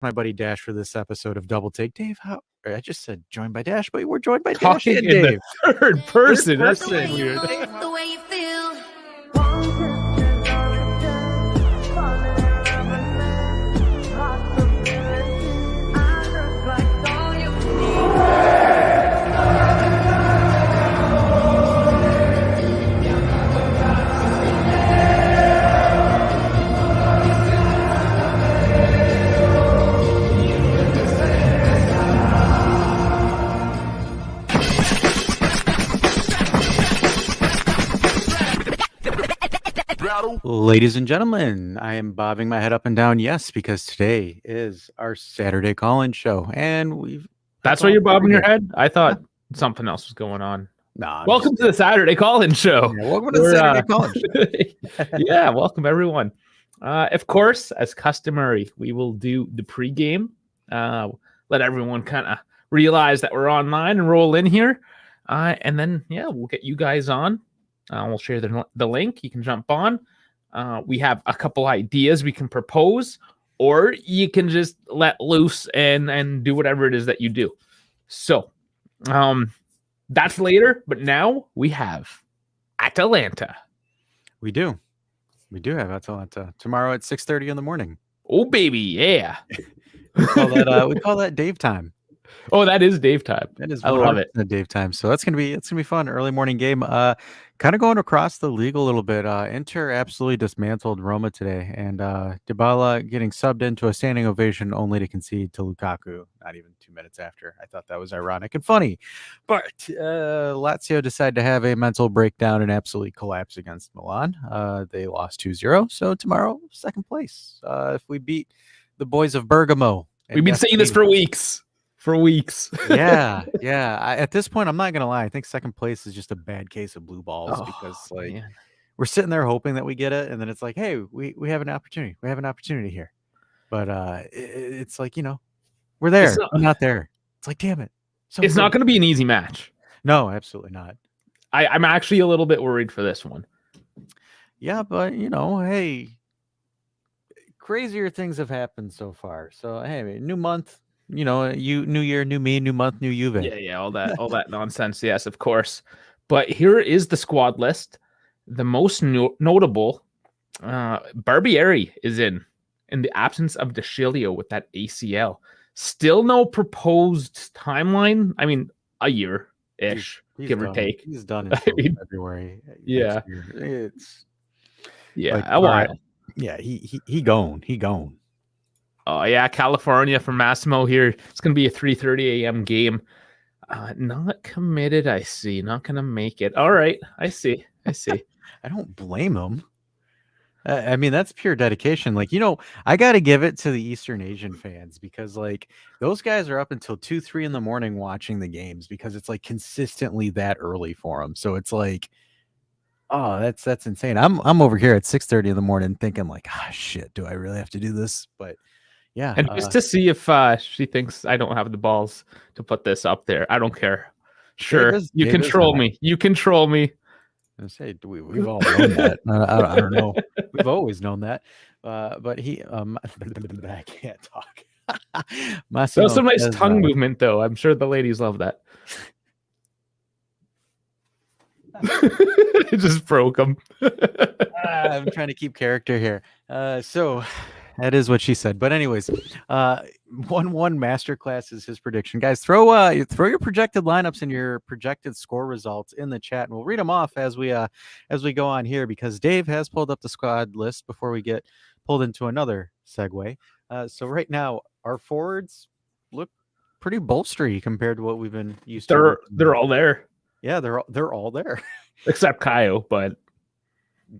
my buddy Dash for this episode of Double Take. Dave, how I just said joined by Dash, but we're joined by Talking Dash and in Dave. the third person. Third That's person. weird. The way you feel. Ladies and gentlemen, I am bobbing my head up and down, yes, because today is our Saturday call-in show, and That's why you're bobbing your head? I thought something else was going on. Nah, Welcome to the Saturday call-in show. Yeah, welcome to the Saturday call-in show. Yeah, welcome everyone. Of course, as customary, we will do the pregame. Let everyone kind of realize that we're online and roll in here. And then, we'll get you guys on. We'll share the link. You can jump on. We have a couple ideas we can propose, or you can just let loose and do whatever it is that you do. So that's later, but now we have Atalanta. We do have Atalanta tomorrow at 6:30 in the morning. Oh baby, yeah. We call that Dave time. Oh, that is Dave time. That is, I love it. Dave time. So it's gonna be fun. Early morning game. Kind of going across the league a little bit. Inter absolutely dismantled Roma today, and Dybala getting subbed into a standing ovation only to concede to Lukaku not even 2 minutes after. I thought that was ironic and funny, but Lazio decided to have a mental breakdown and absolutely collapse against Milan. They lost 2-0. So tomorrow, second place. If we beat the boys of Bergamo, we've been saying this for weeks. Yeah. At this point, I'm not gonna lie. I think second place is just a bad case of blue balls because we're sitting there hoping that we get it, and then it's like, hey, we have an opportunity. We have an opportunity here, but it's like, we're there. I'm not there. It's like, damn it. It's not going to be an easy match. No, absolutely not. I'm actually a little bit worried for this one. Yeah, but hey, crazier things have happened so far. So hey, new month. New year, new me, new month, new Juve. Yeah, all that nonsense. Yes, of course. But here is the squad list. The most notable, Barbieri is in the absence of De Chilio with that ACL. Still no proposed timeline. I mean, a year-ish, give or take. He's done in February. Yeah. It's a while. He gone. Oh, yeah, California from Massimo here. It's going to be a 3:30 a.m. game. Not committed, I see. Not going to make it. All right, I see. I don't blame him. I mean, that's pure dedication. I got to give it to the Eastern Asian fans because, those guys are up until 2-3 in the morning watching the games because it's, consistently that early for them. So it's like, oh, that's insane. I'm over here at 6:30 in the morning thinking, shit, do I really have to do this? But yeah. And just to see if she thinks I don't have the balls to put this up there. I don't care. Sure. You control me. I say we've all known that. I don't know. We've always known that. But he I can't talk. That was some nice tongue movement though. I'm sure the ladies love that. It just broke him. I'm trying to keep character here. So that is what she said. But anyways, 1-1 masterclass is his prediction. Guys, throw your projected lineups and your projected score results in the chat, and we'll read them off as we go on here because Dave has pulled up the squad list before we get pulled into another segue. So right now, our forwards look pretty bolstery compared to what we've been used to. They're all there. Yeah, they're all there. Except Kaio, but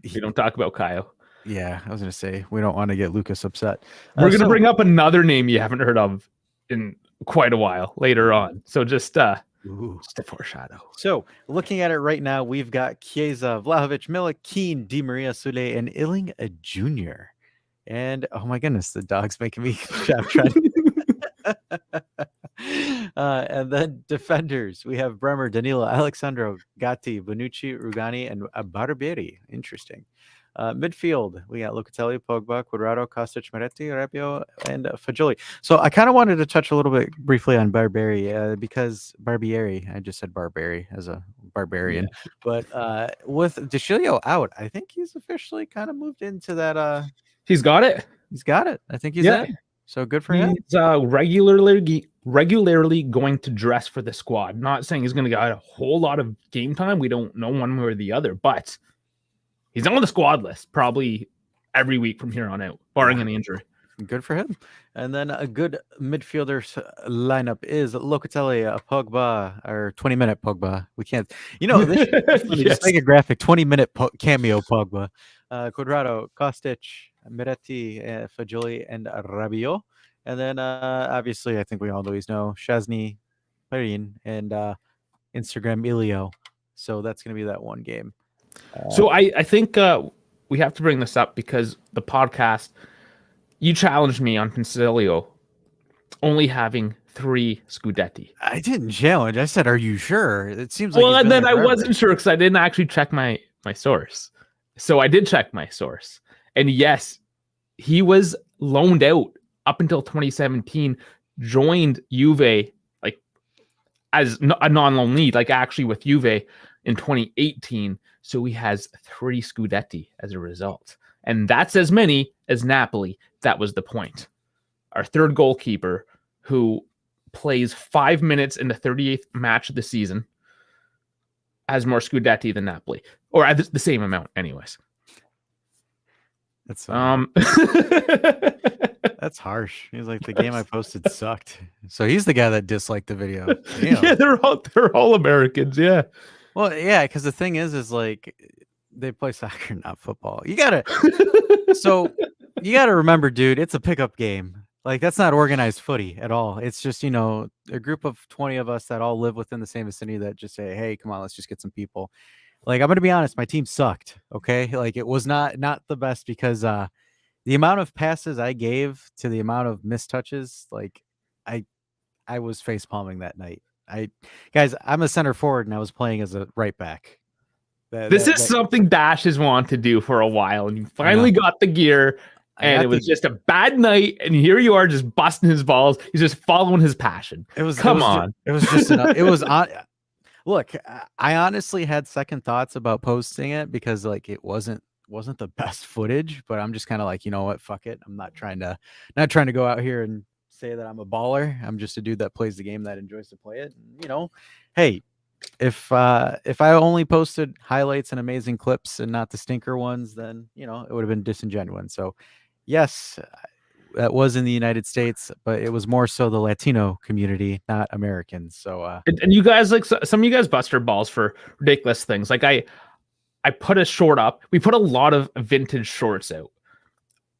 we don't talk about Kaio. Yeah, I was going to say, we don't want to get Lucas upset. We're going to bring up another name you haven't heard of in quite a while later on. So just a foreshadow. So looking at it right now, we've got Chiesa, Vlahovic, Milik, Keane, Di Maria, Sule, and Illing Jr. And oh my goodness, the dog's making me try. And then defenders, we have Bremer, Danilo, Alexandro, Gatti, Bonucci, Rugani, and Barbieri. Interesting. Midfield, we got Locatelli, Pogba, Quadrado, Kostic, Meretti, Rabiot, and Fagioli. So I kind of wanted to touch a little bit briefly on Barbieri because Barbieri, I just said Barbary as a Yeah. barbarian, but with Deschilio out, I think he's officially kind of moved into that. He's got it. He's got it. I think he's Yeah. in. So good for him. He's regularly going to dress for the squad. Not saying he's going to get a whole lot of game time. We don't know one way or the other, but he's on the squad list probably every week from here on out, barring any injury. Good for him. And then a good midfielders lineup is Locatelli, Pogba, or 20-minute Pogba. We can't, this should be funny. Just make a graphic, 20-minute cameo Pogba. Quadrado, Kostic, Miretti, Fagioli, and Rabiot. And then obviously, I think we always know Szczesny, Perin, and Instagram Ilio. So that's going to be that one game. So I think we have to bring this up because the podcast, you challenged me on Consilio only having 3 Scudetti. I didn't challenge. I said, "Are you sure?" It seems like. Well, and then I wasn't sure because I didn't actually check my source. So I did check my source, and yes, he was loaned out up until 2017. Joined Juve like as a non-loan lead, like actually with Juve in 2018. So he has 3 Scudetti as a result, and that's as many as Napoli. That was the point. Our third goalkeeper, who plays 5 minutes in the 38th match of the season, has more Scudetti than Napoli, or at the same amount, anyways. That's that's harsh. He's like, the game I posted sucked. So he's the guy that disliked the video. Damn. Yeah, they're all Americans. Yeah. Well, yeah, because the thing is like they play soccer, not football. You gotta remember, dude, it's a pickup game. Like, that's not organized footy at all. It's just, a group of 20 of us that all live within the same vicinity that just say, hey, come on, let's just get some people. Like, I'm going to be honest, my team sucked, okay? Like, it was not the best because the amount of passes I gave to the amount of missed touches, like, I was face palming that night. Guys, I'm a center forward and I was playing as a right back. This is something Dash has wanted to do for a while, and you finally got the gear, and it was just a bad night, and here you are just busting his balls. He's just following his passion. It was just enough. It was on. Look, I honestly had second thoughts about posting it because like it wasn't the best footage, but I'm just kind of like, you know what, fuck it. I'm not trying to go out here and say that I'm a baller. I'm just a dude that plays the game, that enjoys to play it. Hey, if I only posted highlights and amazing clips and not the stinker ones, then it would have been disingenuous. So yes, that was in the United States, but it was more so the Latino community, not Americans. So and you guys, like, some of you guys bust your balls for ridiculous things. Like I put a short up. We put a lot of vintage shorts out.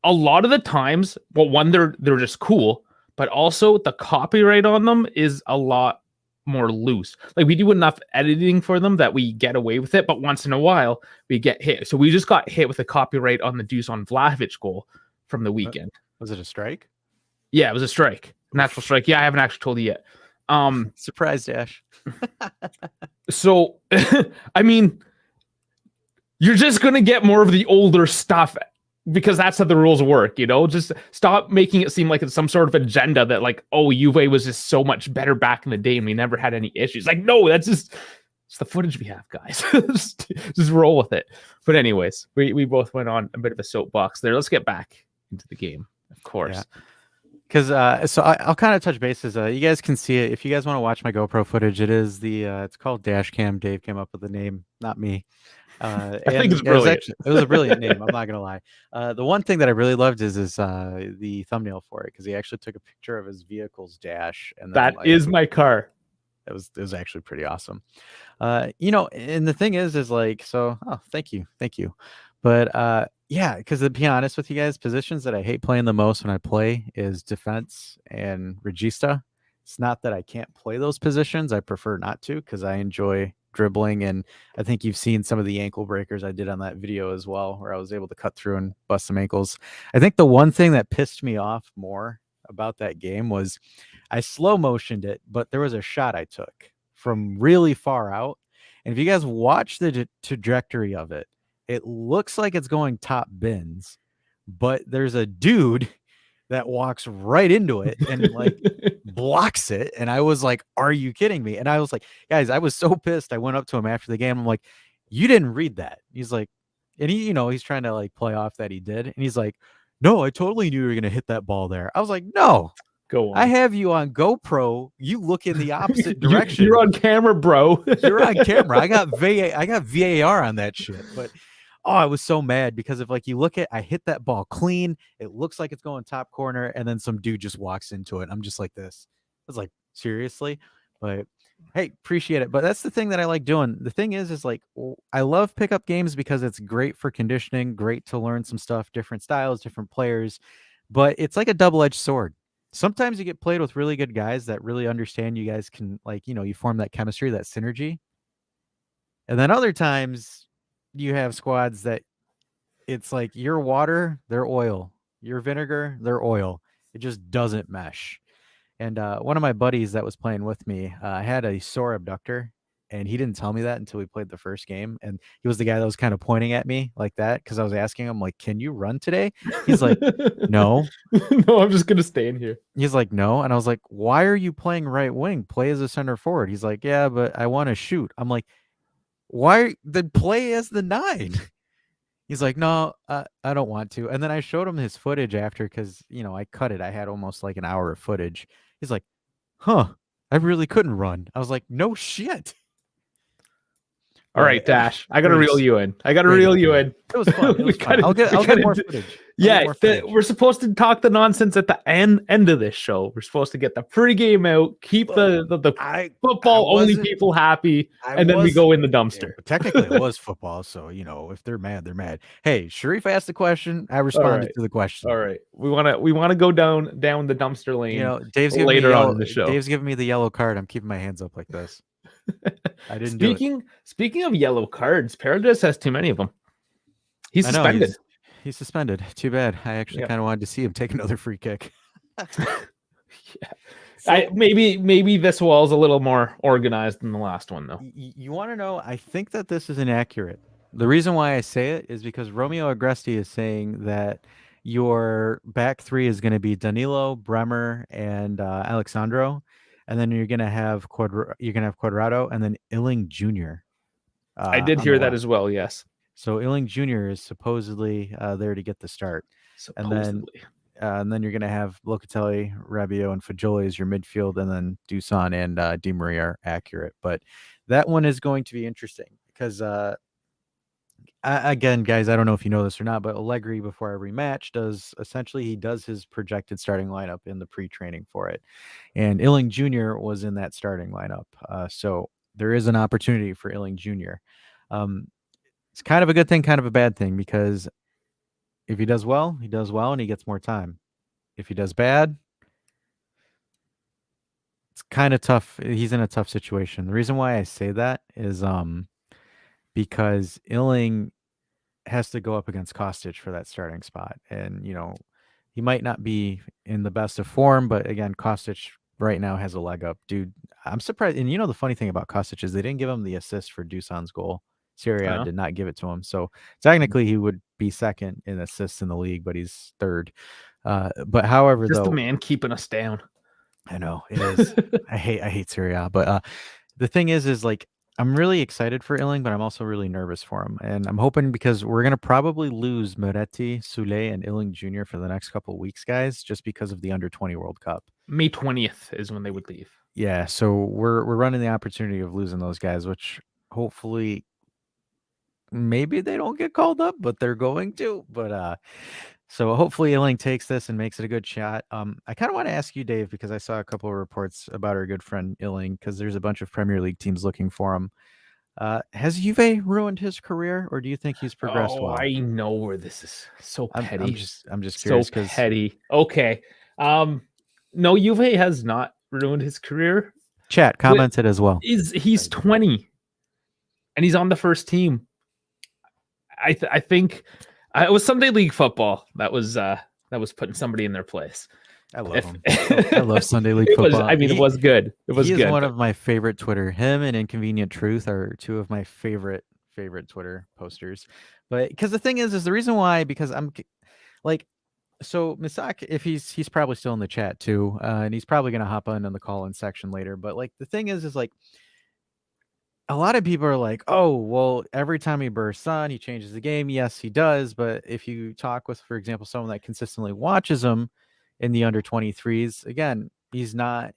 A lot of the times, well, one, they're just cool, but also the copyright on them is a lot more loose. Like, we do enough editing for them that we get away with it, but once in a while we get hit. So we just got hit with a copyright on the Dusan Vlahovic goal from the weekend. Was it a strike? Yeah, it was a strike. An actual strike. Yeah, I haven't actually told you yet. Surprise, Dash. So, I mean, you're just going to get more of the older stuff because that's how the rules work, Just stop making it seem like it's some sort of agenda that, like, oh, Juve was just so much better back in the day and we never had any issues. Like, no, it's the footage we have, guys. just roll with it. But anyways, we both went on a bit of a soapbox there. Let's get back into the game, of course. Because so I'll kind of touch bases. You guys can see it if you guys want to watch my GoPro footage. It is it's called Dash Cam. Dave came up with the name, not me. I think it's brilliant. It was a brilliant name. I'm not gonna lie. The one thing that I really loved is the thumbnail for it because he actually took a picture of his vehicle's dash, and that is my car. It was actually pretty awesome. And the thing is like, so, oh, thank you. But yeah, because to be honest with you guys, positions that I hate playing the most when I play is defense and regista. It's not that I can't play those positions. I prefer not to because I enjoy dribbling, and I think you've seen some of the ankle breakers I did on that video as well, where I was able to cut through and bust some ankles. I think the one thing that pissed me off more about that game was I slow motioned it, but there was a shot I took from really far out. And if you guys watch the trajectory of it, It looks like it's going top bins, but there's a dude that walks right into it and like blocks it. And I was like, are you kidding me? And I was like, guys, I was so pissed. I went up to him after the game. I'm like, you didn't read that. He's like, and he, he's trying to like play off that he did. And he's like, no, I totally knew you were going to hit that ball there. I was like, no, Go I on. have you on GoPro. You look in the opposite direction. You're on camera, bro. You're on camera. I got VAR on that shit. But I was so mad because if like you look at, I hit that ball clean. It looks like it's going top corner, and then some dude just walks into it. I'm just like this. I was like, seriously? But hey, appreciate it. But that's the thing that I like doing. The thing is like I love pickup games because it's great for conditioning, great to learn some stuff, different styles, different players. But it's like a double-edged sword. Sometimes you get played with really good guys that really understand. You guys can like, you form that chemistry, that synergy. And then other times you have squads that it's like your water, their oil, your vinegar, their oil. It just doesn't mesh. And one of my buddies that was playing with me had a sore abductor, and he didn't tell me that until we played the first game. And he was the guy that was kind of pointing at me like that because I was asking him, like, can you run today? He's like, no. No, I'm just going to stay in here. He's like, no. And I was like, why are you playing right wing? Play as a center forward. He's like, yeah, but I want to shoot. I'm like, why? Then play as the 9. He's like, no, I don't want to. And then I showed him his footage after because, I cut it. I had almost like an hour of footage. He's like, huh, I really couldn't run. I was like, no shit. All right, Dash. I got to greatest- reel you in. I got to great reel you in. experience. It was fun. It was fun. I'll get more footage. Yeah, we're supposed to talk the nonsense at the end of this show. We're supposed to get the pregame out, keep the football only people happy, and then we go in the dumpster. Yeah, technically, it was football, so if they're mad, they're mad. Hey, Sharif asked the question. I responded to the question. All right, we want to go down the dumpster lane. Dave's later on in the show. Dave's giving me the yellow card. I'm keeping my hands up like this. I didn't. Speaking of yellow cards, Paradise has too many of them. He's suspended. He's suspended. Too bad. I actually kind of wanted to see him take another free kick. Maybe this wall's a little more organized than the last one, though. You want to know? I think that this is inaccurate. The reason why I say it is because Romeo Agresti is saying that your back three is going to be Danilo, Bremer, and Alexandro, and then you're going to have Quadrado, and then Illing Jr. I did hear that as well. Yes. So Illing Jr. is supposedly there to get the start. Supposedly. And then you're going to have Locatelli, Rabiot, and Fagioli as your midfield, and then Dusan and Di Maria are accurate. But that one is going to be interesting because, again, guys, I don't know if you know this or not, but Allegri, before every match, he does his projected starting lineup in the pre-training for it. And Illing Jr. was in that starting lineup. So there is an opportunity for Illing Jr. It's kind of a good thing, kind of a bad thing, because if he does well, and he gets more time. If he does bad, it's kind of tough. He's in a tough situation. The reason why I say that is because Illing has to go up against Kostic for that starting spot. And, he might not be in the best of form, but again, Kostic right now has a leg up. Dude, I'm surprised. And the funny thing about Kostic is they didn't give him the assist for Dusan's goal. Syria did not give it to him. So technically he would be second in assists in the league, but he's third. But however, just the man keeping us down. I know it is. I hate Syria. But the thing is like, I'm really excited for Illing, but I'm also really nervous for him. And I'm hoping because we're going to probably lose Moretti, Soulé, and Illing Jr. for the next couple of weeks, guys, just because of the Under-20 World Cup. May 20th is when they would leave. Yeah, so we're running the opportunity of losing those guys, which hopefully maybe they don't get called up, but they're going to. But so hopefully Illing takes this and makes it a good shot. I kind of want to ask you, Dave, because I saw a couple of reports about our good friend Illing, because there's a bunch of Premier League teams looking for him. Has Juve ruined his career, or do you think he's progressed well? I know where this is. So petty. I'm just curious. So petty. Okay. No, Juve has not ruined his career. Chat commented as well. He's 20, and he's on the first team. I think it was Sunday League football that was putting somebody in their place. I love him. I love Sunday League football. It was good. It was good. He is one of my favorite Twitter. Him and Inconvenient Truth are two of my favorite Twitter posters. But because the thing is the reason why, because like, so Misak, if he's probably still in the chat too, and he's probably gonna hop on the call in section later. But like the thing is like a lot of people are like, oh, well, every time he bursts on, he changes the game. Yes, he does. But if you talk with, for example, someone that consistently watches him in the under 23s, again, he's not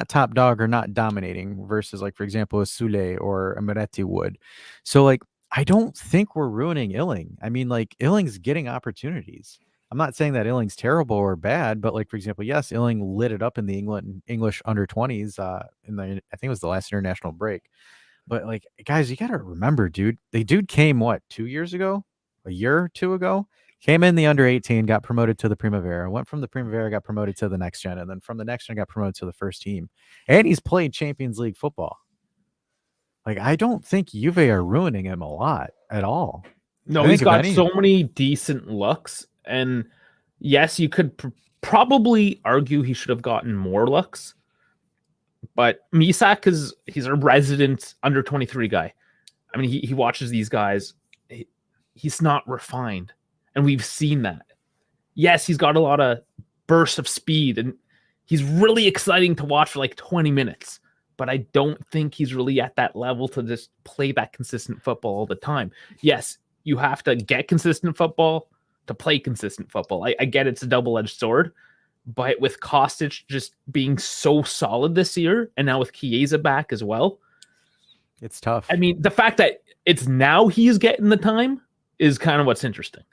top dog or not dominating versus like, for example, a Sule or a Meretti would. So like, I don't think we're ruining Illing. I mean, like Illing's getting opportunities. I'm not saying that Illing's terrible or bad, but like for example, yes, Illing lit it up in the English under 20s in the I think it was the last international break. But, like, guys, you gotta remember, dude, the dude came what, 2 years ago? A year or 2 ago? Came in the under 18, got promoted to the Primavera, went from the Primavera, got promoted to the next gen, and then from the next gen got promoted to the first team. And he's played Champions League football. Like, I don't think Juve are ruining him a lot at all. No, I he's think if got any so many decent looks, and yes, you could probably argue he should have gotten more looks. But Misak is he's a resident under 23 guy. I mean, he watches these guys. He's not refined, and we've seen that. Yes, he's got a lot of bursts of speed, and he's really exciting to watch for like 20 minutes. But I don't think he's really at that level to just play that consistent football all the time. Yes, you have to get consistent football to play consistent football. I get it's a double-edged sword, but with Kostic just being so solid this year, and now with Chiesa back as well, it's tough. I mean, the fact that it's now he's getting the time is kind of what's interesting.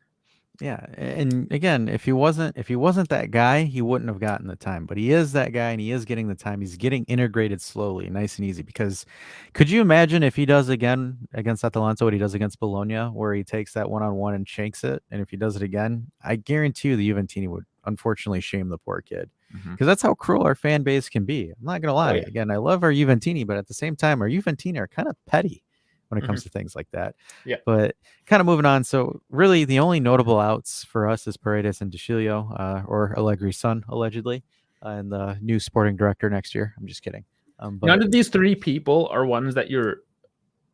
Yeah, and again, if he wasn't that guy, he wouldn't have gotten the time. But he is that guy, and he is getting the time. He's getting integrated slowly, nice and easy. Because could you imagine if he does again against Atalanta what he does against Bologna, where he takes that one-on-one and shanks it? And if he does it again, I guarantee you the Juventini would unfortunately shame the poor kid. Because that's how cruel our fan base can be. I'm not gonna lie. Oh yeah. Again, I love our Juventini, but at the same time, our Juventini are kind of petty when it Mhm. comes to things like that. Yeah. But kind of moving on. So really, the only notable outs for us is Paredes and DeCilio, or Allegri's son, allegedly, and the new sporting director next year. I'm just kidding. None But of these three people are ones that you're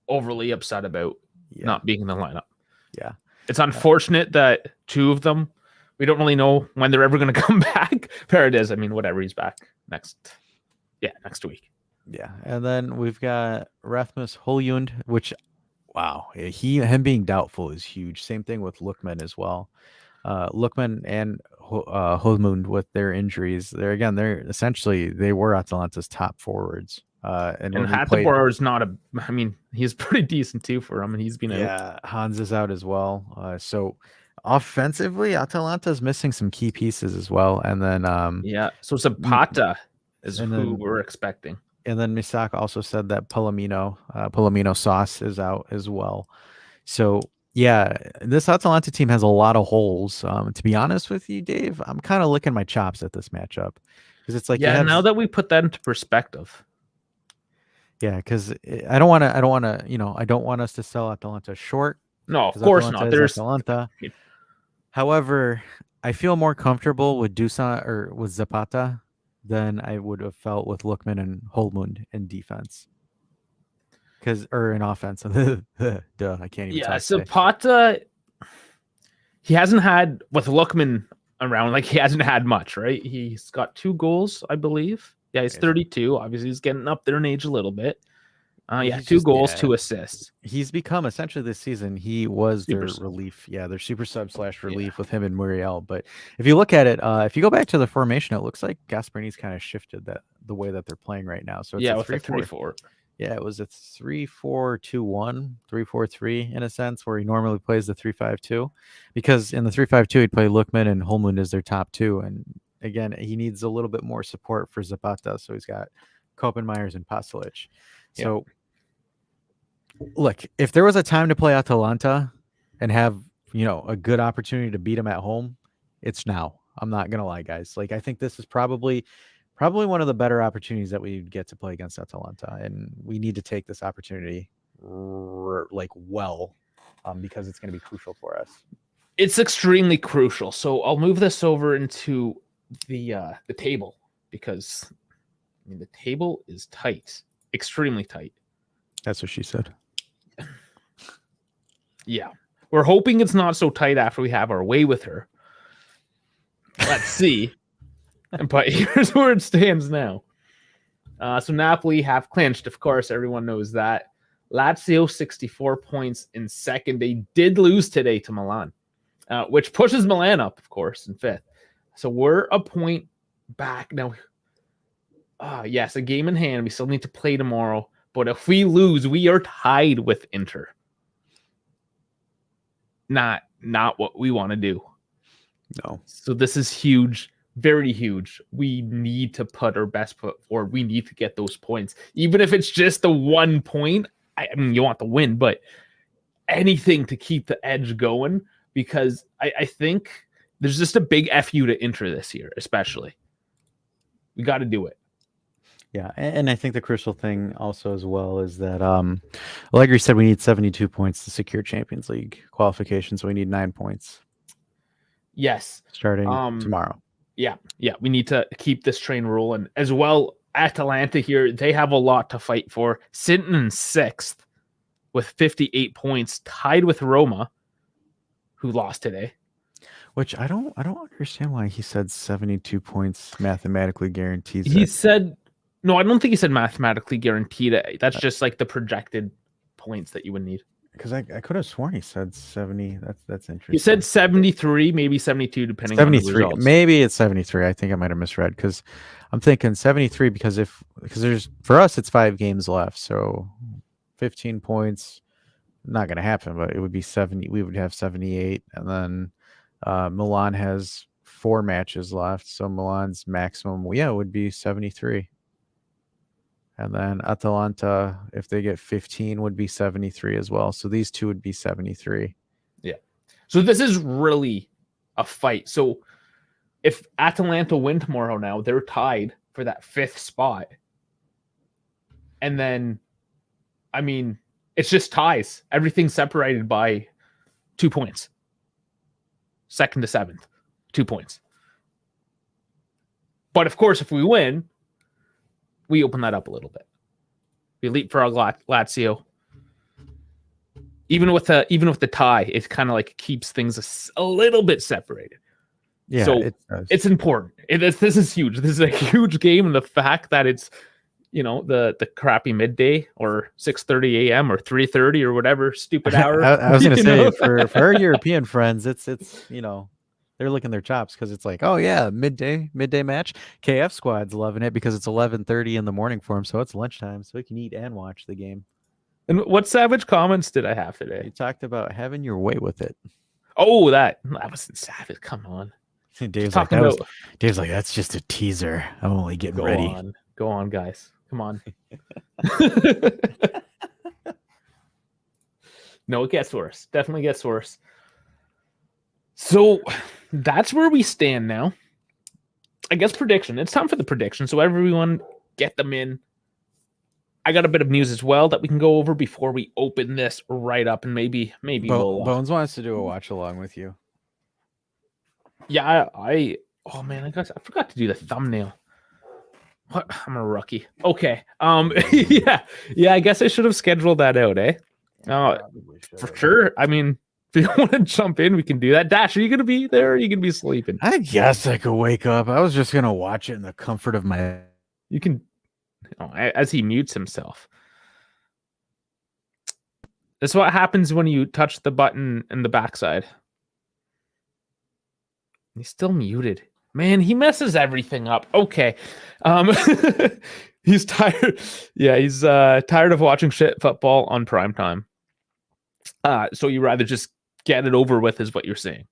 overly upset about yeah, not being in the lineup. yeah, It's unfortunate that two of them, we don't really know when they're ever going to come back. Paredes, I mean, whatever, he's back next week. yeah. And then we've got Rasmus Højlund, which, wow, him being doubtful is huge. Same thing with Lookman as well. Lookman and Højlund with their injuries. They're essentially they were Atalanta's top forwards. And when we played, Hateboer is not a. I mean, he's pretty decent too for him, and he's been out. yeah, Hans is out as well. So offensively, Atalanta's missing some key pieces as well. And then Yeah, so Zapata is and who then- we're expecting. and then Misak also said that Palomino sauce is out as well. So yeah, this Atalanta team has a lot of holes. To be honest with you, Dave, I'm kind of licking my chops at this matchup because it's like you Yeah, have now that we put that into perspective, yeah, because I don't want to, I don't want us to sell Atalanta short. no, of 'Cause course Atalanta not. is There's Atalanta. However, I feel more comfortable with Dusan or with Zapata than I would have felt with Lookman and Holmund in defense. Or in offense. Duh, I can't even talk today. Zapata. He hasn't had with Lookman around, like he hasn't had much, right? He's got 2 goals, I believe. Yeah, he's 32. Obviously, he's getting up there in age a little bit. Yeah, He's 2 just- goals, yeah. 2 assists. He's become essentially this season. He was Super their sub. relief. Yeah, their super sub / relief with him and Muriel. But if you look at it, if you go back to the formation, it looks like Gasperini's kind of shifted the way that they're playing right now. So it's Yeah, a with the 3-4. 3-4. Yeah, it was a 3-4-2-1, 3-4-3 in a sense, where he normally plays the 3-5-2. Because in the 3-5-2, he'd play Lookman and Holmlund as their top 2. And again, he needs a little bit more support for Zapata. So he's got Kopenmeyers and Pasalic. So look, if there was a time to play Atalanta and have, a good opportunity to beat them at home, it's now. I'm not going to lie, guys. Like, I think this is probably one of the better opportunities that we get to play against Atalanta, and we need to take this opportunity because it's going to be crucial for us. It's extremely crucial. So I'll move this over into the table because I mean the table is tight, extremely tight. That's what she said. Yeah, We're hoping it's not so tight after we have our way with her. Let's see. But here's where it stands now. So Napoli have clinched, of course. Everyone knows that. Lazio 64 points in second. They did lose today to Milan, which pushes Milan up, of course, in fifth. So we're a point back now. Yes, a game in hand. We still need to play tomorrow. But if we lose, we are tied with Inter. Not what we want to do. No. So this is huge, very huge. We need to put our best foot forward. We need to get those points. Even if it's just the 1 point. I mean, you want the win, but anything to keep the edge going, because I think there's just a big FU to Inter this year, especially. We got to do it. Yeah, and I think the crucial thing also as well is that, Allegri said we need 72 points to secure Champions League qualification, so we need 9 points. Yes. Starting tomorrow. Yeah, we need to keep this train rolling. As well, Atalanta here, they have a lot to fight for. Sitting in sixth with 58 points, tied with Roma, who lost today. Which I don't understand why he said 72 points mathematically guarantees. He said, no, I don't think he said mathematically guaranteed. That's just like the projected points that you would need. Because I could have sworn he said 70. That's interesting. He said 73, maybe 72, depending on the results. Maybe it's 73. I think I might have misread, because I'm thinking 73 because there's, for us it's 5 games left, so 15 points, not going to happen, but it would be 70. We would have 78, and then Milan has 4 matches left, so Milan's maximum would be 73. And then Atalanta, if they get 15, would be 73 as well. So these two would be 73. Yeah. So this is really a fight. So if Atalanta win tomorrow now, they're tied for that 5th spot. And then, I mean, it's just ties. Everything's separated by 2 points. 2nd to 7th, 2 points. But of course, if we win, we open that up a little bit. We leapfrog Lazio. Even with the tie, it kind of like keeps things a little bit separated. Yeah, so it's important. This is huge. This is a huge game, and the fact that it's the crappy midday or 6:30 a.m. or 3:30 or whatever stupid hour. I was going to say for our European friends, it's they're licking their chops, because it's like, oh yeah, midday match. KF squad's loving it because it's 11:30 in the morning for them, so it's lunchtime, so we can eat and watch the game. And what savage comments did I have today? You talked about having your way with it. Oh, that wasn't savage. Come on. Dave's like, that's just a teaser. I'm only getting ready. Go on, guys. Come on. No, it gets worse. Definitely gets worse. So that's where we stand now. I guess prediction. It's time for the prediction. So everyone get them in. I got a bit of news as well that we can go over before we open this right up, and maybe Bones wants to do a watch along with you. Yeah, oh man, I forgot to do the thumbnail. What? I'm a rookie. Okay. Yeah, I guess I should have scheduled that out, eh? For sure. I mean, if you want to jump in, we can do that. Dash, are you going to be there? Or are you going to be sleeping? I guess I could wake up. I was just going to watch it in the comfort of my... You can... as he mutes himself. This is what happens when you touch the button in the backside. He's still muted. Man, he messes everything up. Okay. He's tired. Yeah, he's tired of watching shit football on primetime. So you rather just get it over with, is what you're saying.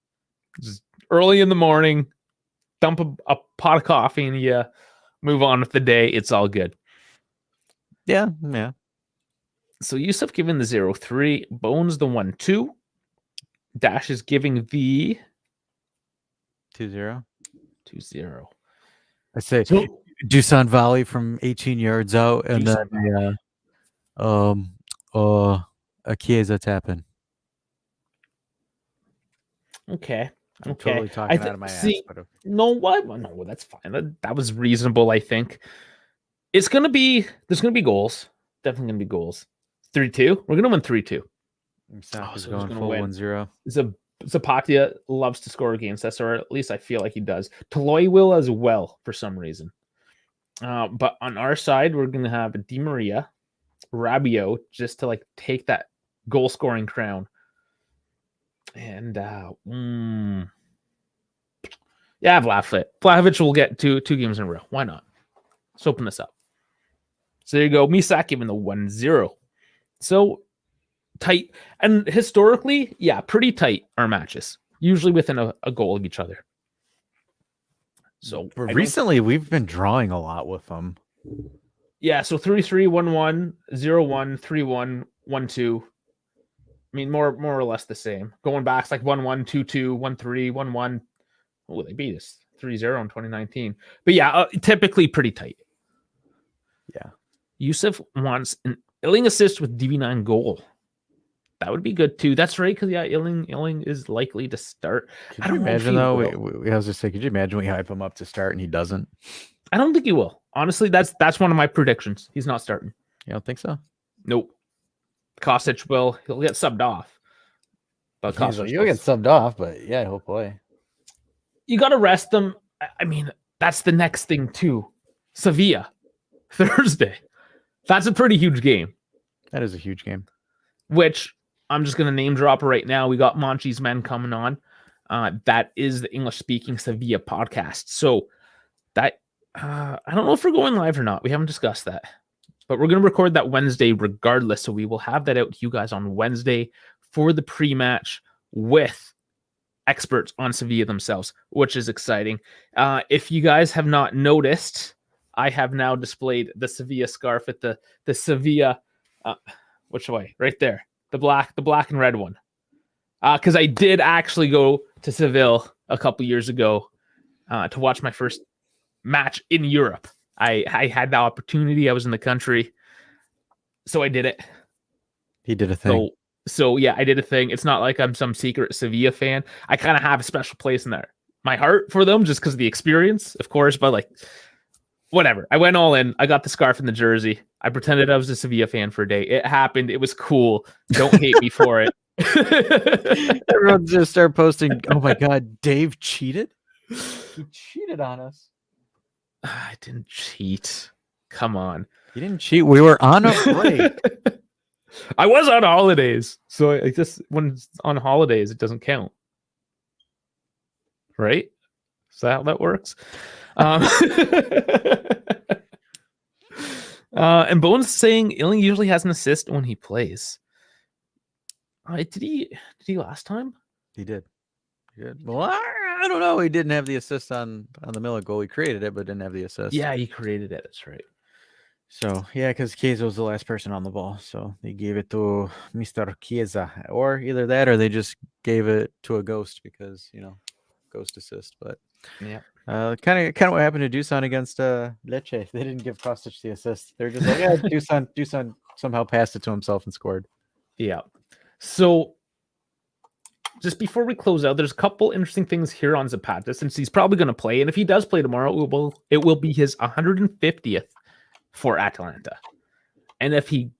Just early in the morning, dump a pot of coffee and you move on with the day. It's all good. Yeah. So Yusuf giving the 0-3. Bones the 1-2. Dash is giving the 2-0. 2-0. I say Dusan volley from 18 yards out, and then a Chiesa tapping. Okay. I'm totally talking out of my ass. But no, that's fine. That was reasonable, I think. There's gonna be goals. Definitely gonna be goals. 3-2. We're gonna win 3-2. Misaka's So who's going going to full win? 1-0. Zapatia loves to score against us, or at least I feel like he does. Toloy will as well for some reason. But on our side, we're going to have Di Maria, Rabiot, just to like take that goal scoring crown. And yeah, Vlahovic. Vlahovic will get two games in a row. Why not? Let's open this up. So there you go. Misak giving the 1-0. So tight. And historically, yeah, pretty tight our matches. Usually within a goal of each other. So But recently, we've been drawing a lot with them. Yeah, so 3-3, 1-1, 0-1, 3-1, 1-2. I mean, more or less the same. Going back, it's like 1-1, 2-2, 1-3, 1-1. Oh, they beat us 3-0 in 2019. But yeah, typically pretty tight. Yeah. Yusuf wants an Illing assist with DB9 goal. That would be good too. That's right, because yeah, Illing is likely to start. Could you imagine though? I was just saying, could you imagine we hype him up to start and he doesn't? I don't think he will. Honestly, that's one of my predictions. He's not starting. You don't think so? Nope. Kostic he'll get subbed off. But Kostic you'll get subbed off, but yeah, he'll play. You got to rest them. I mean, that's the next thing too. Sevilla, Thursday. That's a pretty huge game. That is a huge game. Which I'm just going to name drop right now. We got Monchi's Men coming on. That is the English-speaking Sevilla podcast. So that I don't know if we're going live or not. We haven't discussed that. But we're going to record that Wednesday regardless. So we will have that out to you guys on Wednesday for the pre-match with experts on Sevilla themselves, which is exciting. If you guys have not noticed, I have now displayed the Sevilla scarf at the Sevilla, which way? Right there. The black and red one. Because I did actually go to Seville a couple years ago to watch my first match in Europe. I had the opportunity. I was in the country. So I did it. He did a thing. So yeah, I did a thing. It's not like I'm some secret Sevilla fan. I kind of have a special place in there. My heart for them just because of the experience, of course, but like whatever. I went all in. I got the scarf and the jersey. I pretended I was a Sevilla fan for a day. It happened. It was cool. Don't hate me for it. Everyone just start posting, oh my God, Dave cheated? He cheated on us. I didn't cheat. Come on. You didn't cheat. We were on a break. I was on holidays. So I just when it's on holidays, it doesn't count. Right? Is that how that works? And Bones saying Illing usually has an assist when he plays. Did he last time? He did. Well, I don't know. He didn't have the assist on the Miller goal. He created it, but didn't have the assist. Yeah, he created it. That's right. So, yeah, because Chiesa was the last person on the ball. So they gave it to Mr. Chiesa. Or either that or they just gave it to a ghost because, ghost assist. But yeah. Kind of what happened to Dusan against Lecce. They didn't give Kostic the assist. They're just like, yeah, Dusan somehow passed it to himself and scored. Yeah. So just before we close out, there's a couple interesting things here on Zapata since he's probably going to play. And if he does play tomorrow, it will be his 150th for Atalanta. And if he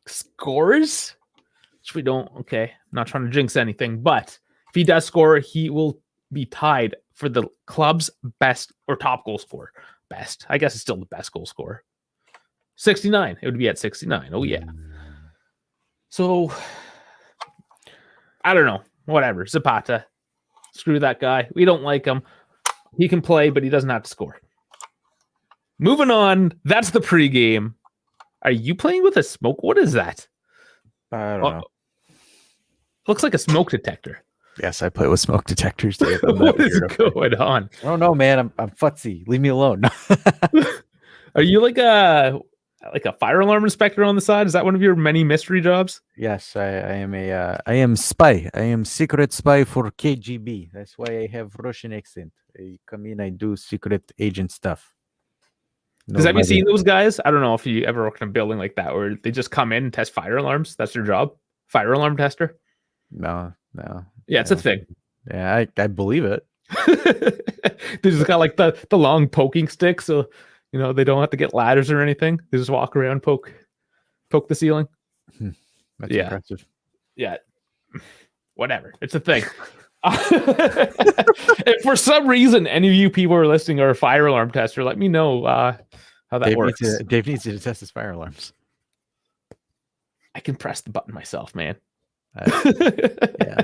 scores, which we don't, okay, I'm not trying to jinx anything, but if he does score, he will be tied for the club's best or top goal scorer. Best. I guess it's still the best goal scorer. 69. It would be at 69. Oh, yeah. So, I don't know. Whatever. Zapata. Screw that guy. We don't like him. He can play, but he doesn't have to score. Moving on. That's the pregame. Are you playing with a smoke? What is that? I don't know. Looks like a smoke detector. Yes, I play with smoke detectors. What is going on? I don't know, man. I'm futzy. Leave me alone. Are you like a fire alarm inspector on the side? Is that one of your many mystery jobs? Yes, I am spy. I am secret spy for KGB. That's why I have Russian accent. I come in, I do secret agent stuff. Because have you seen those guys? I don't know if you ever worked in a building like that where they just come in and test fire alarms. That's their job. Fire alarm tester. No. Yeah, it's a thing. Yeah, I believe it. They just got like the long poking stick, so they don't have to get ladders or anything. They just walk around, poke the ceiling. That's impressive. Yeah. Whatever. It's a thing. If for some reason any of you people are listening are a fire alarm tester, let me know how that works. Dave needs to test his fire alarms. I can press the button myself, man. Yeah,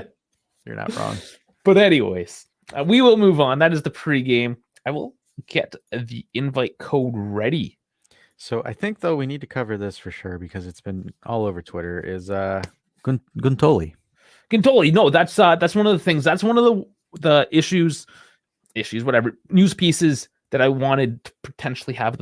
you're not wrong. But anyways, we will move on. That is the pregame. I will get the invite code ready. So I think though we need to cover this for sure because it's been all over Twitter. Is Giuntoli? Giuntoli, no, that's one of the things. That's one of the issues, whatever news pieces that I wanted to potentially have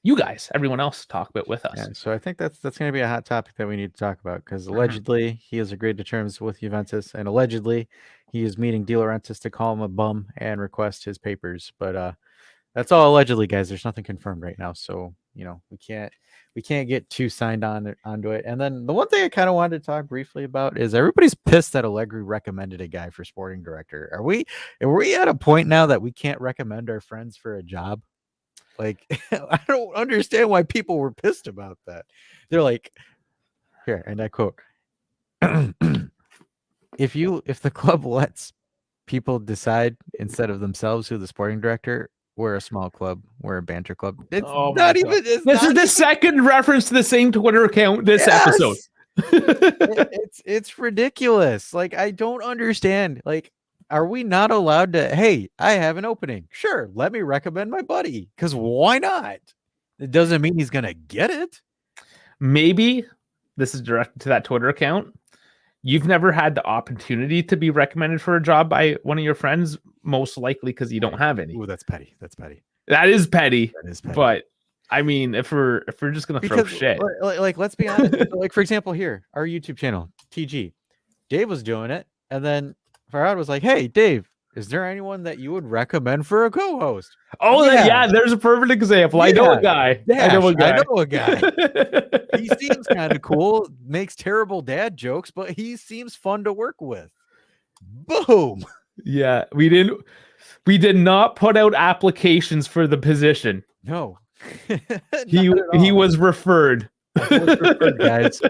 you guys, everyone else, talk about with us. Yeah, so I think that's going to be a hot topic that we need to talk about because allegedly he has agreed to terms with Juventus, and allegedly he is meeting De Laurentiis to call him a bum and request his papers. But that's all allegedly, guys. There's nothing confirmed right now, so we can't get too signed onto it. And then the one thing I kind of wanted to talk briefly about is everybody's pissed that Allegri recommended a guy for sporting director. Are we at a point now that we can't recommend our friends for a job? Like, I don't understand why people were pissed about that. They're like, here, and I quote, if the club lets people decide instead of themselves who the sporting director, we're a small club, we're a banter club. It's not even. This is the second reference to the same Twitter account this episode. It's ridiculous. Like, I don't understand. Like, are we not allowed to, hey, I have an opening. Sure, let me recommend my buddy. Because why not? It doesn't mean he's going to get it. Maybe this is directed to that Twitter account. You've never had the opportunity to be recommended for a job by one of your friends, most likely because you don't have any. Ooh, that's petty. That's petty. That is petty. That is petty. But I mean, if we're just going to throw shit. Like, let's be honest. Like, for example, here, our YouTube channel, TG. Dave was doing it. And then Farhad was like, hey, Dave, is there anyone that you would recommend for a co-host? Oh, yeah, there's a perfect example. Yeah. I know a guy. I know a guy. He seems kind of cool, makes terrible dad jokes, but he seems fun to work with. Boom. Yeah, we did not put out applications for the position. No. he was referred. Guys.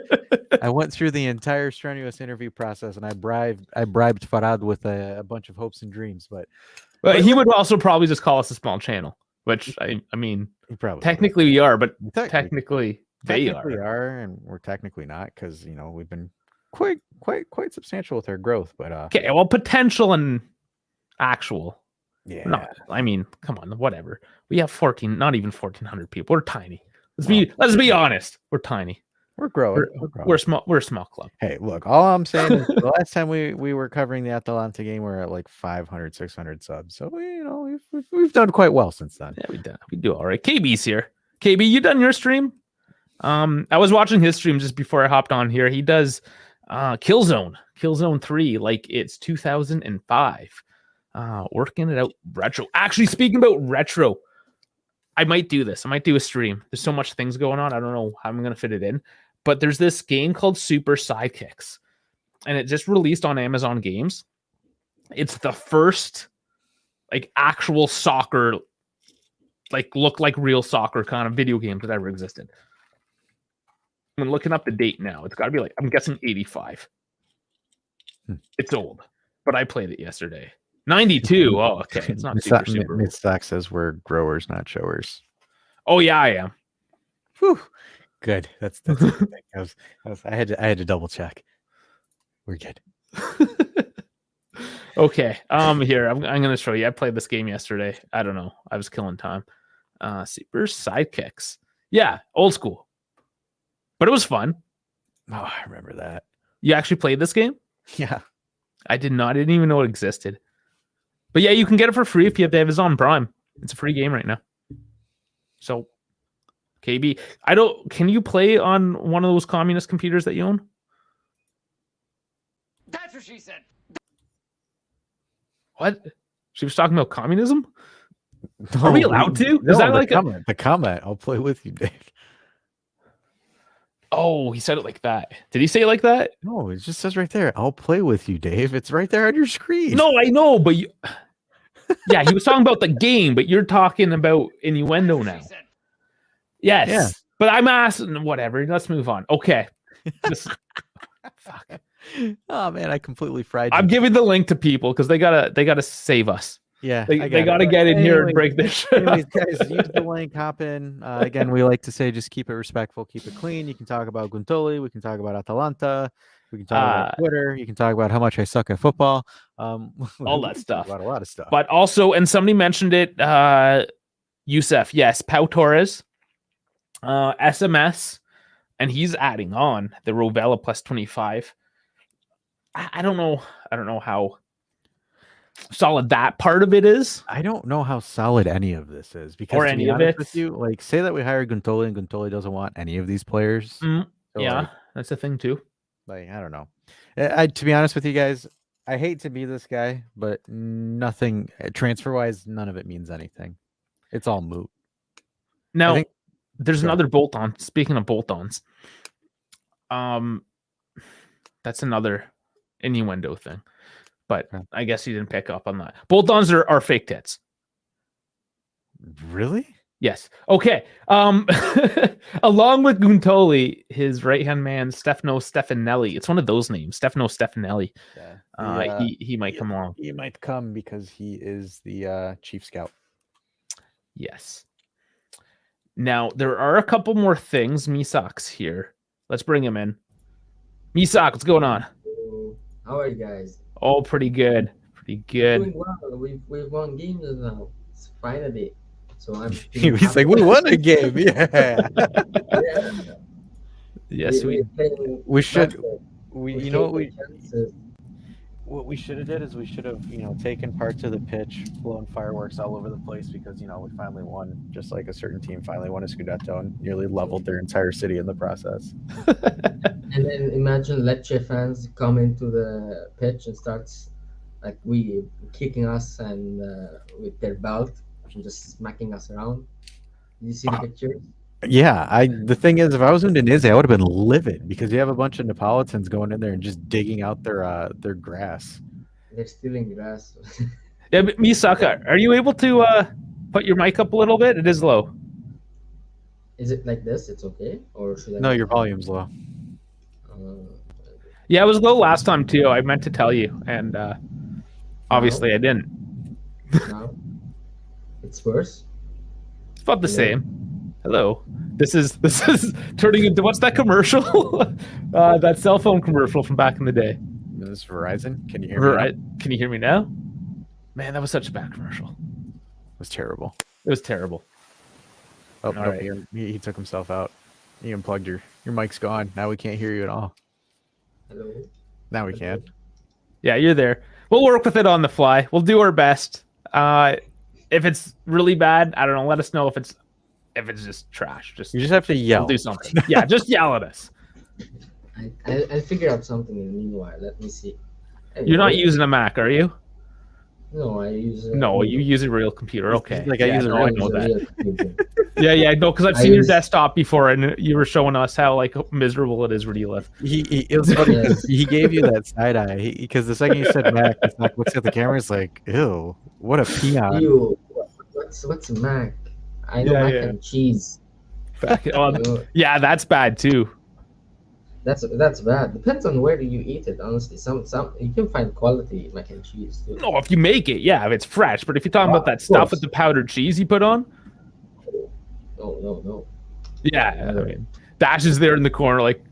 I went through the entire strenuous interview process, and I bribed Farhad with a bunch of hopes and dreams. But he would also probably just call us a small channel, which I mean, technically we are, but technically they are, and we're technically not because we've been quite substantial with our growth. But okay, well, potential and actual. Yeah. No, I mean, come on, whatever. We have not even 1,400 people. We're tiny. Let's be honest. We're tiny. We're growing. We're small. We're a small club. Hey, look, all I'm saying is the last time we were covering the Atalanta game, we were at like 500, 600 subs. So we've done quite well since then. Yeah, we do all right. KB's here. KB, you done your stream? I was watching his stream just before I hopped on here. He does Killzone 3 like it's 2005. Working it out retro. Actually, speaking about retro, I might do this. I might do a stream. There's so much things going on. I don't know how I'm going to fit it in. But there's this game called Super Sidekicks. And it just released on Amazon Games. It's the first like actual soccer, like look like real soccer kind of video game that ever existed. I'm looking up the date now. It's got to be like, I'm guessing 85. It's old. But I played it yesterday. 92. Oh, okay. It's not super. It sucks as we're growers, not showers. Oh yeah, I am. Whew. Good. That's I had to double check. We're good. Okay. Here I'm gonna show you. I played this game yesterday. I don't know. I was killing time. Super Sidekicks. Yeah, old school. But it was fun. Oh, I remember that. You actually played this game? Yeah. I did not. I didn't even know it existed. But yeah, you can get it for free if you have Amazon Prime. It's a free game right now. So, KB, can you play on one of those communist computers that you own? That's what she said. What? She was talking about communism? No, are we allowed to? No, is that like the comment? I'll play with you, Dave. Oh, he said it like that. Did he say it like that? No, it just says right there, I'll play with you, Dave. It's right there on your screen. No, I know, but yeah, he was talking about the game, but you're talking about innuendo now. Yes. Yeah. But I'm asking, whatever. Let's move on. Okay. Fuck. Oh man, I completely fried you. I'm giving the link to people because they gotta save us. Yeah, I They got it. gotta But get in here and anyways, break this shit. anyways, guys, use the link, hop in. Again, we like to say just keep it respectful, keep it clean. You can talk about Giuntoli, we can talk about Atalanta, we can talk about uh, Twitter, you can talk about how much I suck at football. all We that can talk stuff. about a lot of stuff. But also, and somebody mentioned it, Youssef, yes, Pau Torres, SMS, and he's adding on the Rovella plus 25. I don't know. I don't know how solid that part of it is, I don't know how solid any of this is because, or to be any of honest it. with you, like say that we hired Giuntoli and Giuntoli doesn't want any of these players. So Yeah, that's a thing too. like I don't know. To be honest with you guys, I hate to be this guy, but nothing transfer wise, none of it means anything. It's all moot. Now, think- there's go ahead. another bolt on. Speaking of bolt ons, that's another innuendo thing. But Okay. I guess he didn't pick up on that. Bolt ons are fake tits. Really? Yes. Okay. Along with Giuntoli, his right hand man Stefano Stefanelli. It's one of those names, Stefano Stefanelli. Yeah. He might come along. He might come because he is the chief scout. Yes. Now there are a couple more things. Misak's here. Let's bring him in. Misak, what's going on? How are you guys? Oh, pretty good. Pretty good. Doing well. We've won games now. It's finally. So I'm. He's like, we won a game. Yeah. Yes, we should. You know what we should have did is we should have taken parts of the pitch, blown fireworks all over the place because we finally won, just like a certain team finally won a Scudetto and nearly leveled their entire city in the process. And then imagine Lecce fans come into the pitch and starts like we kicking us and with their belt and just smacking us around. Did you see the pictures? Yeah, the thing is, if I was Udinese, I would have been livid because you have a bunch of Neapolitans going in there and just digging out their grass. They're stealing grass. Yeah, Misaka, are you able to put your mic up a little bit? It is low. Is it like this? It's okay, or should I? No, your volume's low. Yeah, it was low last time too. I meant to tell you, and obviously I didn't. Now it's worse. It's about the same. Hello. This is turning into what's that commercial? That cell phone commercial from back in the day. Is this Verizon? Can you hear me? Can you hear me now? Man, that was such a bad commercial. It was terrible. It was terrible. Oh, no, right. He took himself out. He unplugged your mic's gone. Now we can't hear you at all. Hello. Now we can. Yeah, you're there. We'll work with it on the fly. We'll do our best. If it's really bad, I don't know. Let us know if it's just trash. You just have to yell. We'll do something. Yeah, just yell at us. I'll figure out something in the meanwhile. Let me see. Anyway. You're not using a Mac, are you? No, I use. No, you use a real computer. Okay. Like I use a real. I know that. Yeah, no, because I've seen your desktop before, and you were showing us how like miserable it is where you live. It was funny. He gave you that side eye because the second you said Mac, it's like looks at the camera. It's like, ew, what a peon. Ew, what's Mac? I know mac and cheese. Yeah, that's bad too. That's bad. Depends on where you eat it. Honestly, some you can find quality mac and cheese too. No, if you make it, yeah, if it's fresh. But if you're talking about that stuff with the powdered cheese you put on, no. Yeah, I mean, Dash is there in the corner, like,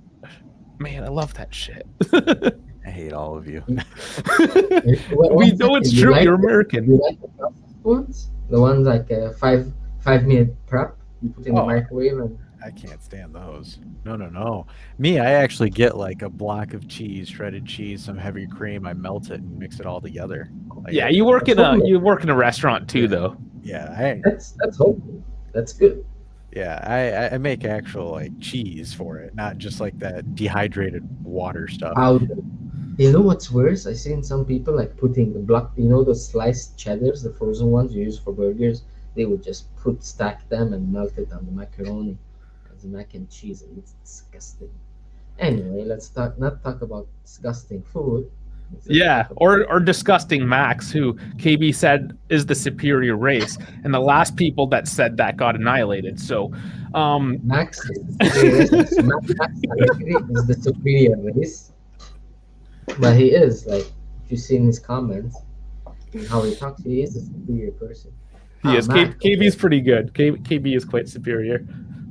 man, I love that shit. I hate all of you. We know it's true. You're American. You like the ones? The ones like 5-minute prep. You put in the microwave and. I can't stand those. No. Me, I actually get like a block of cheese, shredded cheese, some heavy cream. I melt it and mix it all together. Like, yeah, you work in a restaurant too, though. Yeah, that's hopeful. That's good. Yeah, I make actual like cheese for it, not just like that dehydrated water stuff. You know what's worse? I've seen some people like putting the block. The sliced cheddars, the frozen ones you use for burgers. They would just stack them and melt it on the macaroni. Mac and cheese, and it's disgusting. Anyway, let's not talk about disgusting food. Yeah, or disgusting Max, who KB said is the superior race, and the last people that said that got annihilated. So, Max is the superior race. Max is the superior race. But he is like, if you see in his comments and how he talks, he is a superior person. He Ah, is. Mac. KB's pretty good. KB is quite superior.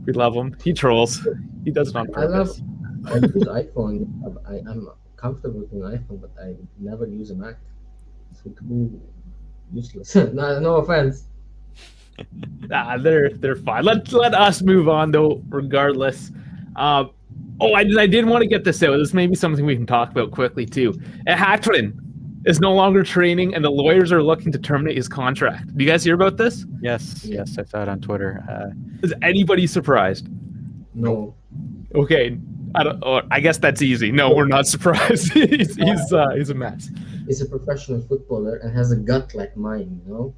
We love him. He trolls. He does it on I love. purpose. I use iPhone. I'm comfortable with an iPhone, but I never use a Mac. It's too useless. No offense. They're fine. Let us move on though, regardless. Uh, I did want to get this out. This may be something we can talk about quickly too. Hatrin is no longer training, and the lawyers are looking to terminate his contract. Do you guys hear about this? Yes, Yeah. yes, I saw it on Twitter. Is anybody surprised? Nope. No. Okay, I guess that's easy. No, we're not surprised. He's a mess. He's a professional footballer and has a gut like mine. Well,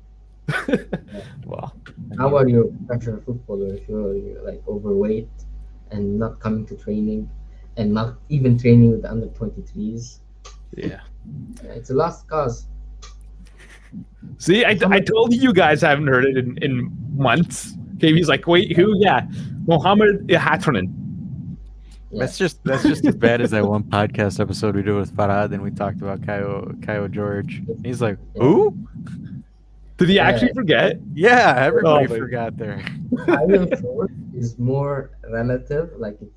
How are you a professional footballer if you're like overweight and not coming to training and not even training with the under 23s? yeah. It's a lost cause. See, I told you guys haven't heard it in months. Okay, he's like, wait, who? Yeah, Mohammed Hatronen. Yeah. That's just as bad as that one podcast episode we did with Farad, and we talked about Kyle George. He's like, who? Did he Yeah. actually forget? Yeah, everybody Oh, man. forgot there. Kyle George is more relative, like it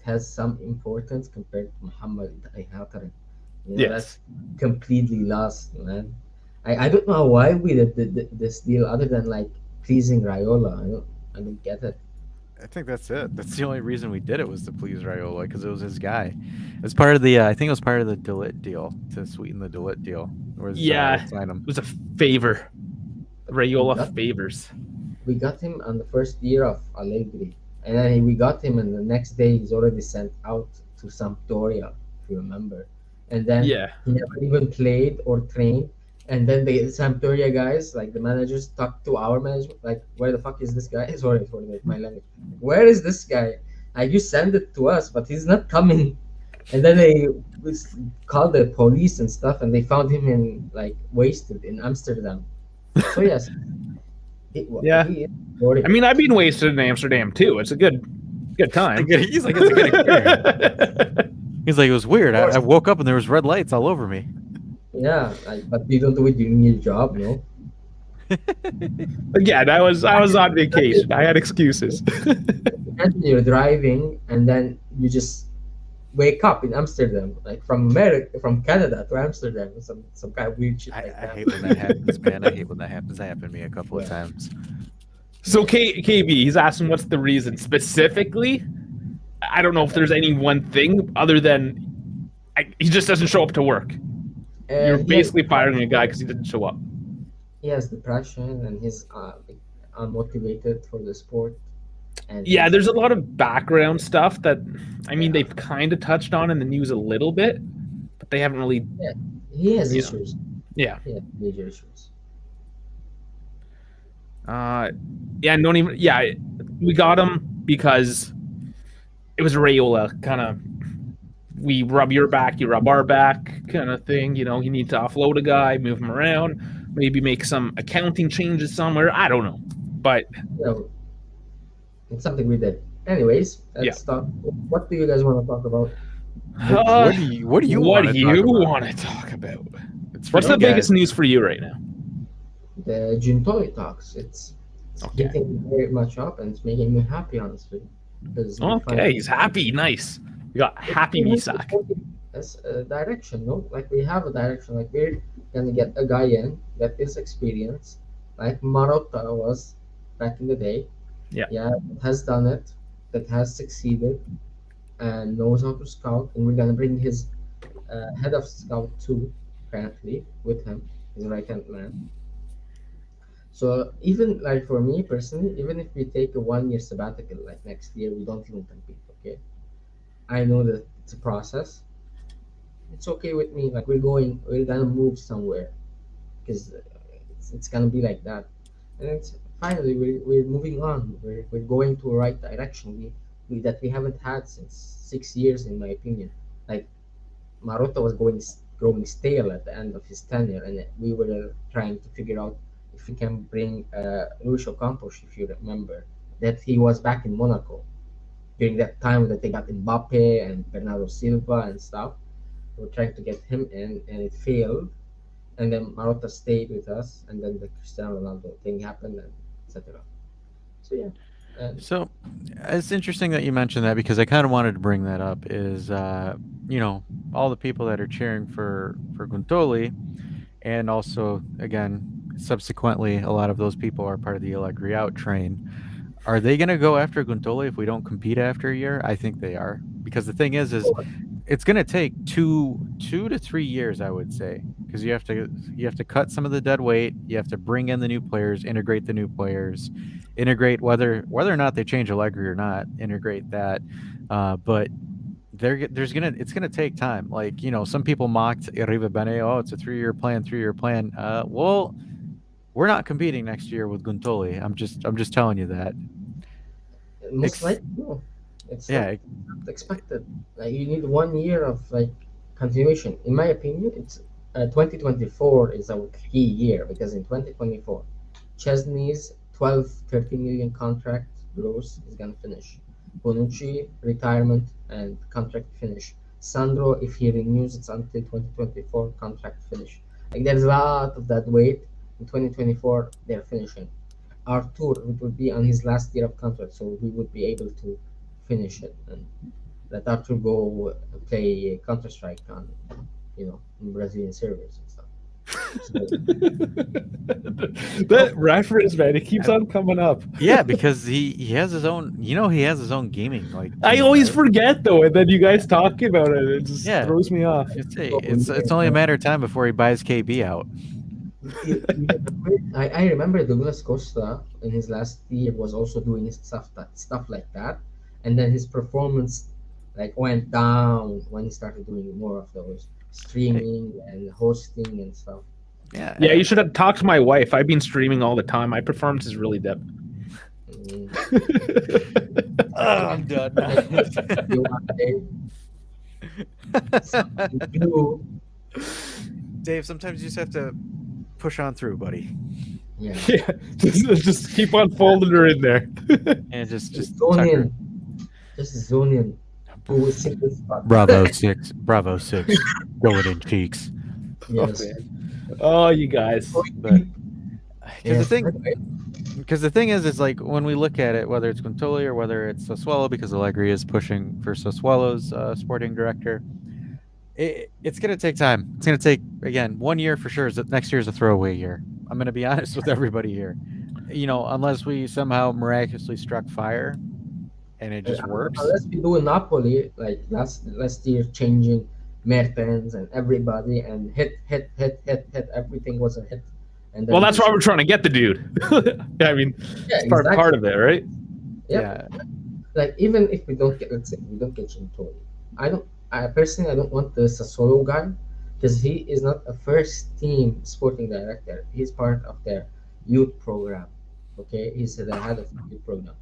has some importance compared to Muhammad Al-Hatari. Yes. That's completely lost, man. I don't know why we did this deal other than like pleasing Raiola. I don't get it. I think that's it. That's the only reason we did it was to please Raiola because it was his guy. It was part of the. I think it was part of the Delit deal to sweeten the Delit deal. Was, Yeah, sign him. it was a favor. Raiola Yep. favors. We got him on the first year of Allegri, and then we got him, and the next day he's already sent out to Sampdoria, if you remember. And then Yeah. he never even played or trained. And then the Sampdoria guys, like the managers, talked to our management, like, "Where the fuck is this guy?" Sorry for my language. Where is this guy? Like, you send it to us, but he's not coming. And then they called the police and stuff, and they found him in like wasted in Amsterdam. So yes, Yeah. he is boring. I mean, I've been wasted in Amsterdam too. It's a good time. He's like, it's a good experience. He's like, it was weird. I woke up and there was red lights all over me. Yeah, but you don't do it during your job, no? Again, I was on vacation. I had excuses. Imagine you're driving and then you just wake up in Amsterdam, like from America, from Canada to Amsterdam, some kind of weird shit like I that. hate when that happens, man. I hate when that happens. That happened to me a couple of times. So KB, he's asking what's the reason specifically. I don't know if there's any one thing other than he just doesn't show up to work. You're basically firing a guy because he didn't show up. He has depression and he's unmotivated for the sport. And Yeah, there's a lot of background stuff that, I mean, they've kind of touched on in the news a little bit, but they haven't really. he has Yeah. issues. Yeah. He has major issues. Yeah, don't even. Yeah, we got him because it was Raiola kind of. We rub your back, you rub our back, kind of thing. You know, you need to offload a guy, move him around, maybe make some accounting changes somewhere. I don't know, but You know, it's something we did. Anyways, let's talk. What do you guys want to talk about? What do you what do you want to want to talk about? It's What's the biggest news for you right now? The Giuntoli talks. It's Okay. heating very much up and it's making me happy, honestly. Because we Okay, he's happy. Nice. We got happy Misak. That's a direction, no? Like we have a direction. Like we're gonna get a guy in that is experienced, like Marotta was back in the day. Yeah. That has done it, that has succeeded, and knows how to scout. And we're gonna bring his head of scout too, apparently, with him, his right hand man. So even like for me personally, even if we take a 1 year sabbatical, like next year, we don't even compete. Okay, I know that it's a process. It's okay with me. Like we're gonna move somewhere because it's gonna be like that. And it's finally we're moving on. We're going to a right direction. We that we haven't had since 6 years, in my opinion. Like Marotta was growing stale at the end of his tenure, and we were trying to figure out if we can bring Luis Campos, if you remember, that he was back in Monaco during that time that they got Mbappe and Bernardo Silva and stuff. We were trying to get him in, and it failed. And then Marotta stayed with us, and then the Cristiano Ronaldo thing happened, and etc. So yeah, and So it's interesting that you mentioned that because I kind of wanted to bring that up. Is you know, all the people that are cheering for Guntoli, and also again subsequently a lot of those people are part of the Allegri out train. Are they going to go after Guntoli if we don't compete after a year? I think they are, because the thing is it's going to take two to 3 years, I would say, because you have to cut some of the dead weight. You have to bring in the new players, integrate the new players, integrate whether or not they change Allegri or not, integrate that. But it's gonna take time. Like, some people mocked Arriva Bene. Oh, it's a 3-year plan, 3-year plan. Well, we're not competing next year with Guntoli. I'm just telling you that. most Ex- likely no, it's not yeah, expected. Like you need 1 year of like continuation. In my opinion, it's 2024 is our key year because in 2024, Chesney's 12-13 million contract gross is gonna finish. Bonucci retirement and contract finish. Sandro, if he renews, it's until 2024 contract finish. Like there's a lot of that weight. In 2024, they're finishing. Artur, it would be on his last year of contract, so we would be able to finish it and let Artur go play Counter Strike on, in Brazilian servers and stuff. So, That reference, man, it keeps on coming up. yeah, because he has his own. He has his own gaming like I team, always right? forget though, and then you guys talking about it, it just Yeah, throws me off. it's only a matter of time before he buys KB out. I remember Douglas Costa in his last year was also doing stuff like that, and then his performance like went down when he started doing more of those Hey, streaming and hosting and stuff. yeah, Yeah, you should have talked to my wife. I've been streaming all the time. My performance is really dipped. Mm. I'm done now. You want something new? Dave, sometimes you just have to push on through, buddy, Yeah. Yeah, just keep on folding her in there. and just Zone tuck her. in. Just zone in. To a single spot. Bravo 6, Bravo 6, golden cheeks. Yes. Oh, you guys. But Yes. because the thing is like when we look at it, whether it's Guntoli or whether it's Sassuolo, because Allegri is pushing for Sassuolo's sporting director, it's going to take time. It's going to take, again, 1 year for sure. Next year is a throwaway year. I'm going to be honest with everybody here. Unless we somehow miraculously struck fire and it just works. Unless we do Napoli like last year, changing Mertens and everybody and hit, everything was a hit. And then Well, that's why we're trying to get the dude. I mean, yeah, it's part of it, right? Yeah. Like even if we don't get, let's say we don't get Giuntoli, I personally I don't want the Sassuolo guy because he is not a first team sporting director. He's part of their youth program. Okay, he's the head of the youth program.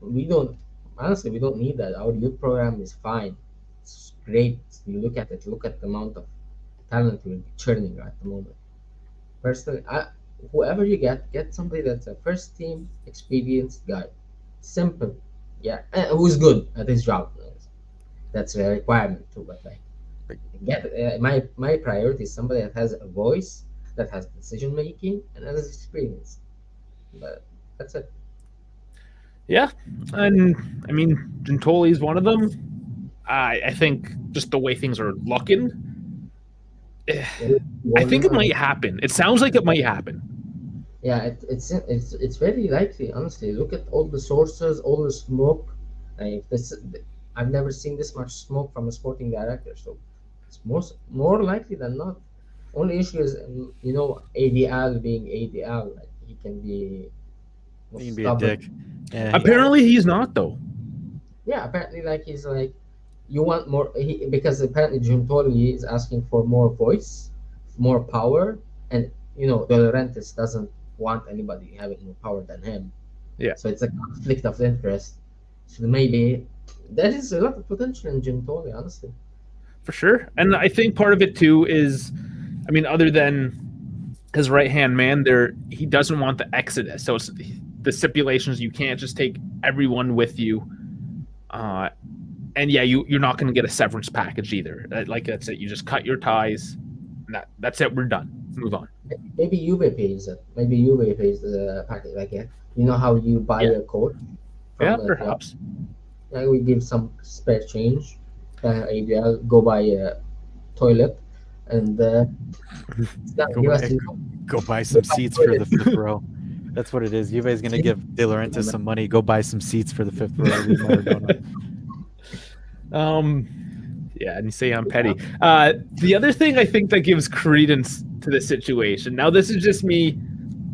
We don't honestly we don't need that. Our youth program is fine. It's great. You look at it. Look at the amount of talent we're churning at the moment. Personally, whoever you get somebody that's a first team experienced guy. Simple, yeah, and who's good at his job. That's a requirement too. But like, get my priority is somebody that has a voice, that has decision making, and has experience. But that's it. Yeah, and I mean, Giuntoli is one of them. I think just the way things are looking, I think it might happen. It sounds like it might happen. Yeah, it's very likely. Honestly, look at all the sources, all the smoke. Like this, I've never seen this much smoke from a sporting director. So it's more likely than not. Only issue is ADL being ADL. Like he can be He can be a dick. Yeah, Apparently, he's not though. Yeah, apparently, like he's like, you want more. Because apparently Giuntoli is asking for more voice, more power, and De Laurentiis doesn't want anybody having more power than him. Yeah. So it's a conflict of interest. So maybe there is a lot of potential in Giuntoli, honestly. For sure. And I think part of it too is, I mean, other than his right hand man, he doesn't want the exodus. So it's the stipulations, you can't just take everyone with you. And yeah, you're not going to get a severance package either. Like that's it. You just cut your ties. And that's it. We're done. Move on. Maybe Juve pays it. Maybe Juve pays the package. Like, you know how you buy Yeah. a coat Yeah, from a club? perhaps. Like, we give some spare change. ABL, go buy a toilet, and Go give buy, us, go buy some seats for the fifth row. That's what it is. You guys gonna give De Laurentiis some money. Go buy some seats for the fifth row to leave Maradona. Yeah, and you say I'm petty. The other thing I think that gives credence to the situation. Now, this is just me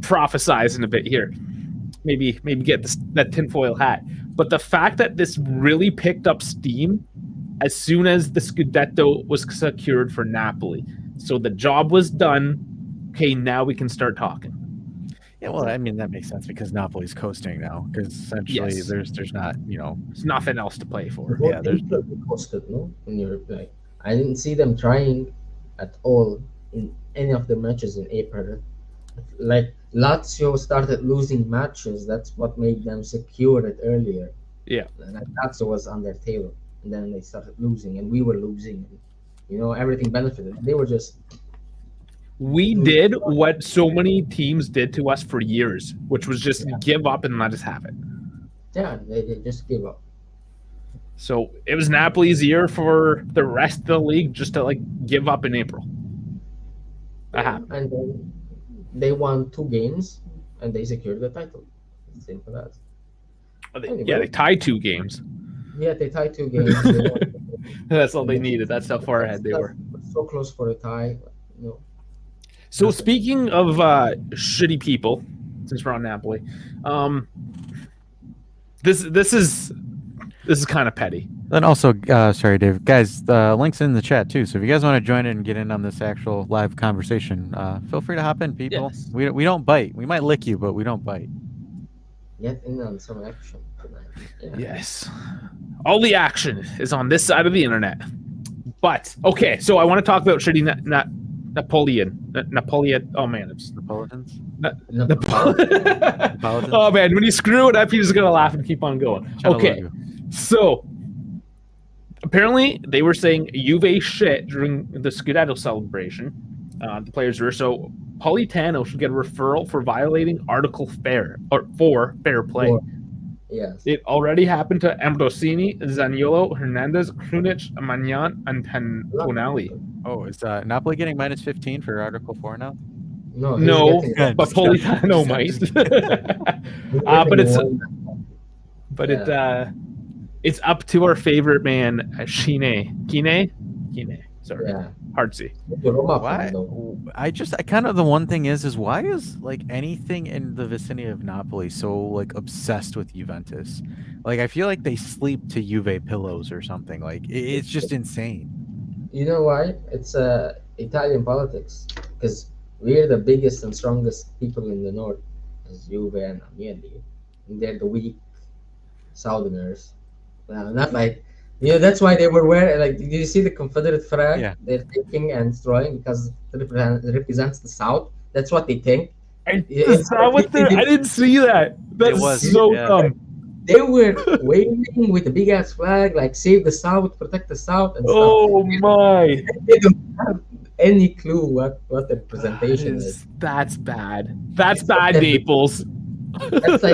prophesizing a bit here. Maybe get that tinfoil hat. But the fact that this really picked up steam as soon as the Scudetto was secured for Napoli. So the job was done. Okay, now we can start talking. Yeah, well, I mean that makes sense because Napoli's coasting now. Because essentially, Yes. there's not, There's nothing else to play for. Yeah, there's posted, no? In Europe, like, I didn't see them trying at all in any of the matches in April. Like, Lazio started losing matches. That's what made them secure it earlier. Yeah. Like, Lazio was on their table, and then they started losing, and we were losing. Everything benefited. They were just. We did what so many teams did to us for years, which was just give up and let us have it. Yeah, they just gave up. So it was Napoli's year for the rest of the league just to give up in April. And then they won 2 games, and they secured the title. Simple as. Yeah, they tied 2 games. Yeah, they tied 2 games. That's all they needed. That's how far ahead they were. So close for a tie. So speaking of shitty people, since we're on Napoli, this is kind of petty. And also, sorry, Dave, guys, the link's in the chat too. So if you guys want to join in and get in on this actual live conversation, feel free to hop in, people. Yes. We don't bite. We might lick you, but we don't bite. Get in on some action tonight. Yeah. Yes. All the action is on this side of the internet. But okay, so I want to talk about shitty Napoleon. Oh man, it's Napoleons? Napoleon. Oh man, when you screw it up, you're just gonna laugh and keep on going. Okay, so apparently they were saying Juve shit during the Scudetto celebration. The players were so Politano should get a referral for violating Article 4 fair play. Yes. It already happened to Ambrosini, Zaniolo, Hernandez, Krunic, Magnan, and Tonali. Oh, is Napoli getting minus 15 for Article 4 now? No, but Politano might. It's up to our favorite man, Kine. Sorry, hard to see. Why? I kind of the one thing is why is anything in the vicinity of Napoli so obsessed with Juventus? I feel like they sleep to Juve pillows or something. It's just insane. You know why? It's Italian politics, because we're the biggest and strongest people in the north, as Juve and Agnelli, and they're the weak Southerners. Not that's why they were wearing. Did you see the Confederate flag they're taking and throwing because it represents the South? That's what they think. I didn't see that. That's so dumb. They were waving with a big ass flag, save the South, protect the South, and stuff. Oh my! They don't have any clue what the representation is. That's bad. That's bad, Naples. That's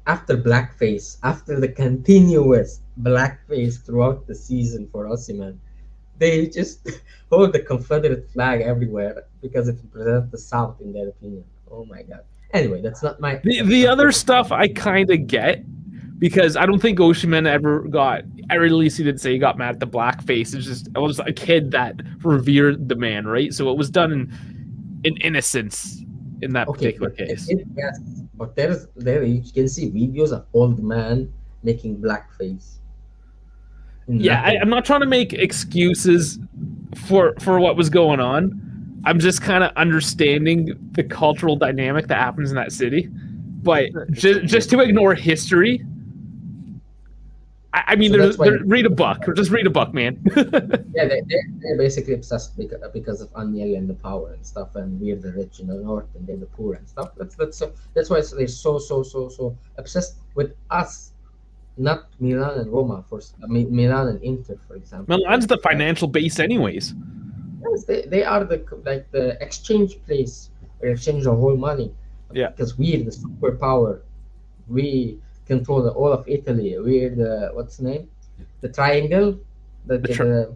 after blackface, after the continuous blackface throughout the season for Osimhen, they just hold the Confederate flag everywhere because it represents the South in their opinion. Oh my god. Anyway, that's not my... The other stuff I kind of get, because I don't think Osimhen ever got... At least he didn't say he got mad at the blackface. It was a kid that revered the man, right? So it was done in innocence in that particular case. Yes, but there you can see videos of old man making blackface. Yeah, I'm not trying to make excuses for what was going on. I'm just kind of understanding the cultural dynamic that happens in that city. But just to ignore history, I mean, read a book. Or just read a book, man. Yeah, they're basically obsessed because of Agnelli and the power and stuff, and we're the rich in the north and they're the poor and stuff. That's why they're so obsessed with us not Milan and Roma. Milan and Inter, for example. Milan's the financial base, anyways. Yes, they are the exchange place where you exchange the whole money. Yeah. Because we're the superpower. We control all of Italy. We're the what's the name? The triangle, the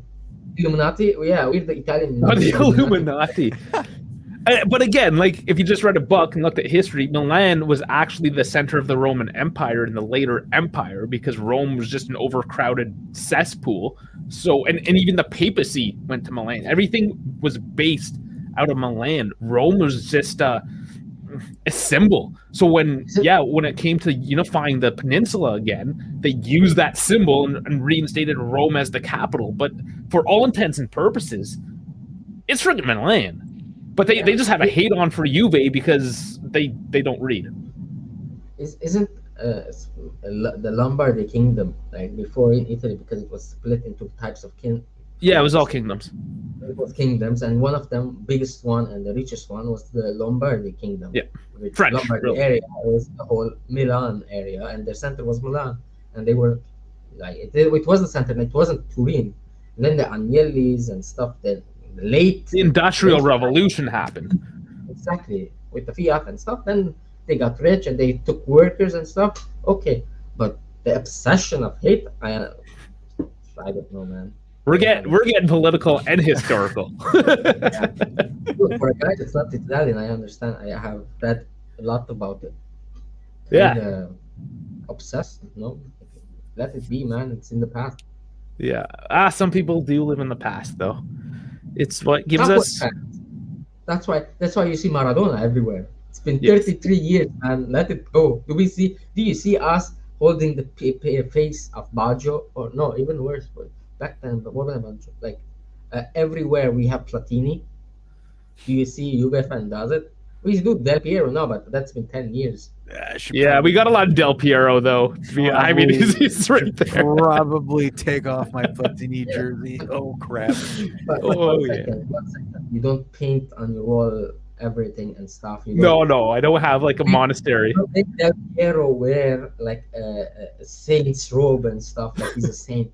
Illuminati. Yeah, we're the Italian Not the Illuminati. Illuminati. But again, like if you just read a book and looked at history, Milan was actually the center of the Roman Empire in the later empire because Rome was just an overcrowded cesspool. So, and even the papacy went to Milan. Everything was based out of Milan. Rome was just a symbol. So when it came to unifying the peninsula again, they used that symbol and reinstated Rome as the capital. But for all intents and purposes, it's freaking Milan. But they just have a hate on for Juve because they don't read. Isn't the Lombardy kingdom like before in Italy, because it was split into types of Yeah, it was all kingdoms. It was kingdoms, and one of them, biggest one and the richest one, was the Lombardy kingdom. Yeah, which French, Lombardy really. area was the whole Milan area, and their center was Milan, and they were like it was the center, and it wasn't Turin. And then the Agnellis and stuff. Then the Industrial Revolution happened. Exactly, with the Fiat and stuff. Then they got rich and they took workers and stuff. Okay, but the obsession of hate, I don't know, man. We're getting political and historical. Yeah. Look, for a guy that's not Italian, I understand. I have read a lot about it. Yeah. Obsessed, no? Let it be, man. It's in the past. Yeah. Some people do live in the past, though. It's what gives Not us. That's why you see Maradona everywhere. It's been 33 years, man. Let it go. Do you see us holding the face of Baggio, or no, even worse? But back then, but more than Baggio, like everywhere we have Platini. Do you see Juve fan does it? We do Del Piero now, but that's been 10 years. Yeah, we got a lot of Del Piero though. I mean, he's right there. Probably take off my Platini jersey. Oh crap! But one second. You don't paint on your wall everything and stuff. No, I don't have like a monastery. You don't make Del Piero wear like a saint's robe and stuff, like he's a saint.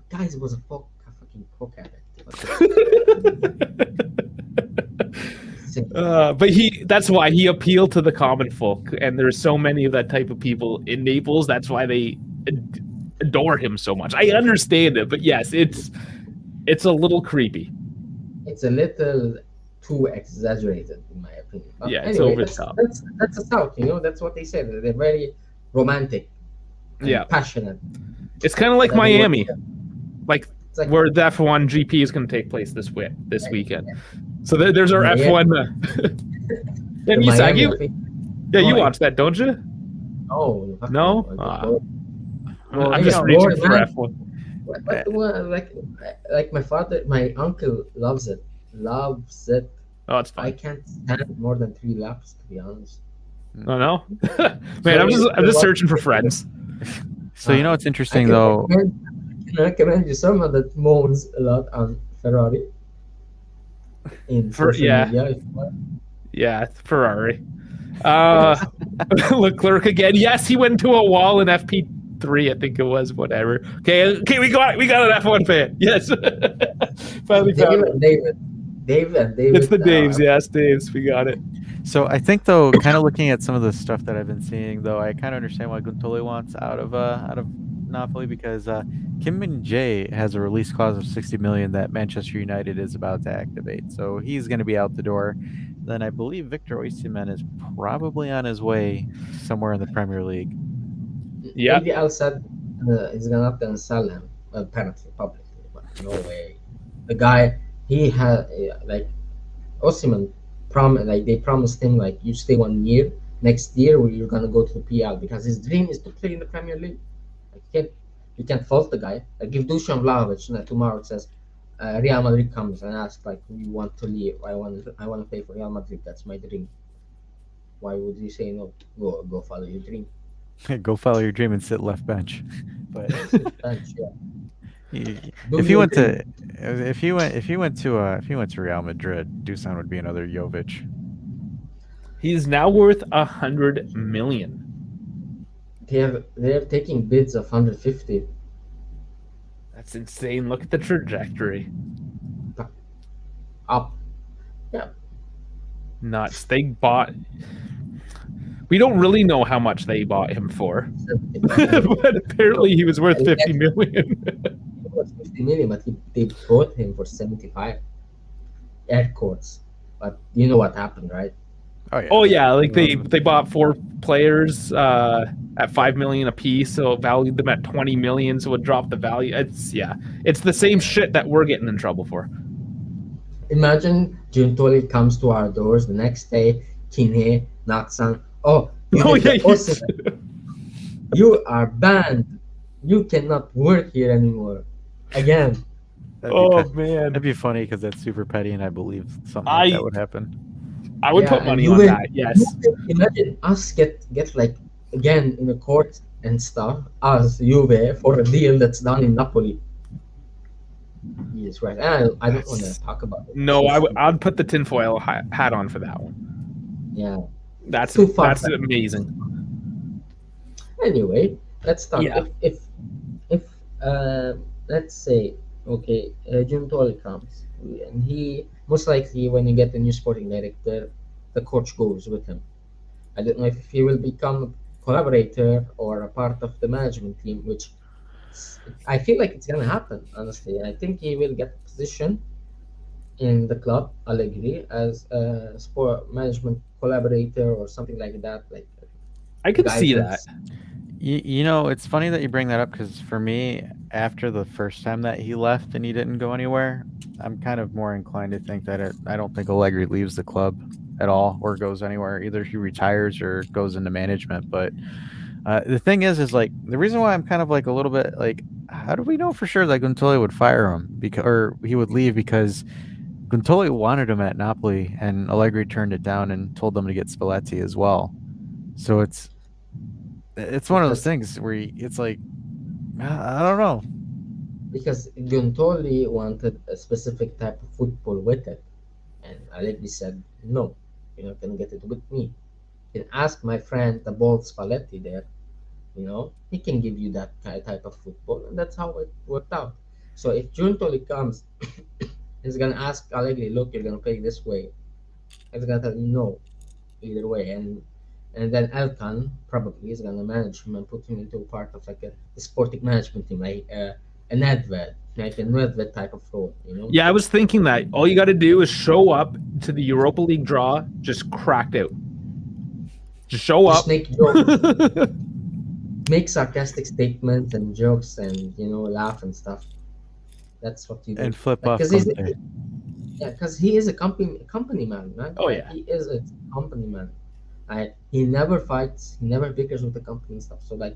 Guys, was a fucking coke addict. But that's why he appealed to the common folk, and there's so many of that type of people in Naples. That's why they adore him so much. I understand it, but yes, it's a little creepy. It's a little too exaggerated, in my opinion. But yeah, anyway, it's over top. That's the South, That's what they say. They're very romantic, and passionate. It's kind of like Miami, like where the F1 GP is going to take place this weekend. Yeah. So there's our F1. And you watch that, don't you? No. I'm just reaching for F1. Like my father, my uncle loves it. Oh, it's fine. I can't stand more than 3 laps, to be honest. Oh no, man! I'm just searching for friends. So it's interesting though. I recommend you someone that moans a lot on Ferrari. Yeah, Ferrari. Leclerc again. Yes, he went into a wall in FP3, I think it was. Whatever. Okay, we got an F1 fan. Yes. Finally found David. It's the Daves. Yes, Daves. We got it. So I think though, kind of looking at some of the stuff that I've been seeing, though, I kind of understand why Giuntoli wants out of Napoli, because Kim Min-jae has a release clause of 60 million that Manchester United is about to activate. So he's going to be out the door. Then I believe Victor Osimhen is probably on his way somewhere in the Premier League. Yeah. Maybe Al Sadd is not going to sell him, apparently, publicly, but no way. The guy, he had, like, Osimhen, they promised him, like, you stay 1 year. Next year, you're going to go to the PL, because his dream is to play in the Premier League. You can't fault the guy. Like if Dusan Vlahovic tomorrow says Real Madrid comes and asks like, "We want to leave. I want to play for Real Madrid. That's my dream." Why would you say no? Go follow your dream. Go follow your dream and sit left bench. But bench, yeah. If he went to Real Madrid, Dusan would be another Jovic. He's now worth 100 million. they're taking bids of 150 That's insane. Look at the trajectory. up. Yeah, Nuts. They bought. We don't really know how much they bought him for, 75 million. but No, apparently he was worth and 50 million. it was 50 million, but they bought him for 75 at courts. But you know what happened, right? Oh yeah. Oh yeah, like No, they bought four players at 5 million a piece, so valued them at 20 million, so it dropped the value. It's the same shit that we're getting in trouble for. imagine Giuntoli comes to our doors the next day. Kine knocks on. Oh, you Oh did yeah, the awesome. You are banned. You cannot work here anymore. Again. oh That'd man, be funny because that's super petty, and I believe something like that I would happen. I would Yeah, put and money on that. You Yes. will imagine us get like again in the court and stuff as Juve for a deal that's done in Napoli. Jesus Christ. I don't want to That's talk about it. It's no, so stupid. I'd put the tinfoil hat on for that one. Yeah. It's That's too far that's fetched. amazing. Anyway, let's talk. Yeah, If let's say okay, Giuntoli comes and he most likely when you get a new sporting director, the coach goes with him. I don't know if he will become a collaborator or a part of the management team, which I feel like it's gonna happen. Honestly, I think he will get a position in the club, Allegri, as a sport management collaborator or something like that, like I could see that. guidance. It's funny that you bring that up because for me, after the first time that he left and he didn't go anywhere, I'm kind of more inclined to think that I don't think Allegri leaves the club at all or goes anywhere. Either he retires or goes into management. But the thing is like the reason why I'm kind of like a little bit like, how do we know for sure that Guntoli would fire him because or he would leave because Guntoli wanted him at Napoli and Allegri turned it down and told them to get Spalletti as well. So it's one of those because things where it's like I don't know. because Giuntoli wanted a specific type of football with it, and Allegri said no, you're not gonna get it with me. You can ask my friend the bald Spalletti there. He can give you that type of football, and that's how it worked out. So if Giuntoli comes, he's gonna ask Allegri, look, you're gonna play this way. He's gonna tell him no, either way, and then Elkan probably is gonna manage him and put him into part of like a sporting management team, like an Nedved, like a Nedved type of role. Yeah, I was thinking that all you got to do is show up to the Europa League draw, just cracked out. Just show Just up. make jokes, make sarcastic statements and jokes, and laugh and stuff. That's what you do. And flip Like, off cause he's Conte. yeah, because he is a company man, man. Oh Like yeah. he is a company man. He never fights, he never bickers with the company and stuff. So like,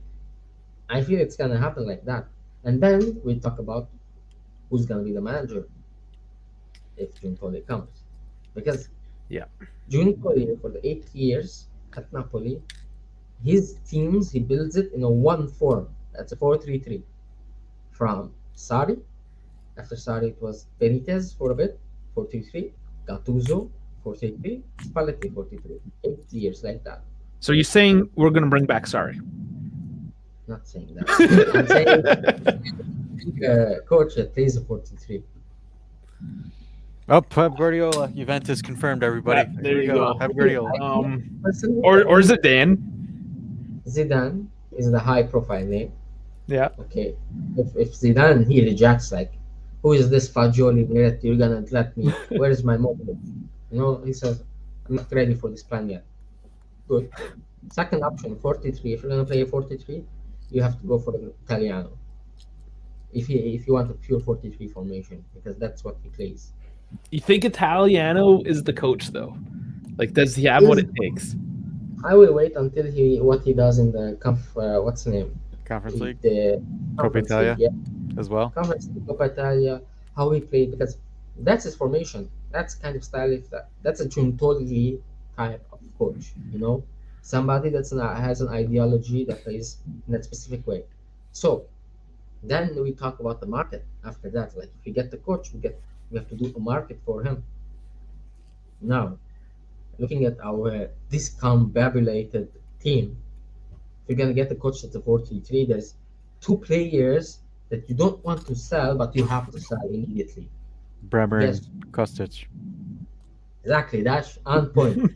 I feel it's gonna happen like that. And then we talk about who's gonna be the manager if Giuntoli comes, because Yeah. Giuntoli for the 8 years at Napoli, his teams he builds it in a one form. That's a 4-3-3. From Sarri, after Sarri it was Benitez for a bit, 4-3-3. Gattuso, 4-3-3. Spalletti, 4-3-3. 8 years like that. So you're saying we're gonna bring back Sorry? Not saying that. I'm saying coach that plays a 4-3-3. Oh, Pep Guardiola, Juventus confirmed. Everybody, There here we you go. go. Pep Guardiola. Personally, Or is it Dan? Zidane is the high profile name. Yeah. Okay. If Zidane he rejects, like, who is this Fagioli that you're gonna let me? Where is my motive? He says, I'm not ready for this plan yet. Good. Second option, 43. If you're gonna play a 43, you have to go for the Italiano. If you want a pure 43 formation, because that's what he plays. You think Italiano is the coach though? Like, does he have what it takes? I will wait until what he does in the what's the name? Conference League, The Coppa Conference Italia, League, yeah. as well. Conference League, Coppa Italia, how he played, because that's his formation. That's kind of style. That's a Giuntoli type of coach. Somebody has an ideology that plays in that specific way. So then we talk about the market after that. Like if we get the coach, we have to do a market for him. Now, looking at our discombobulated team If you're gonna get a coach at the 43, there's two players that you don't want to sell, but you have to sell immediately. Bremer and Guess Kostic. exactly that's on point.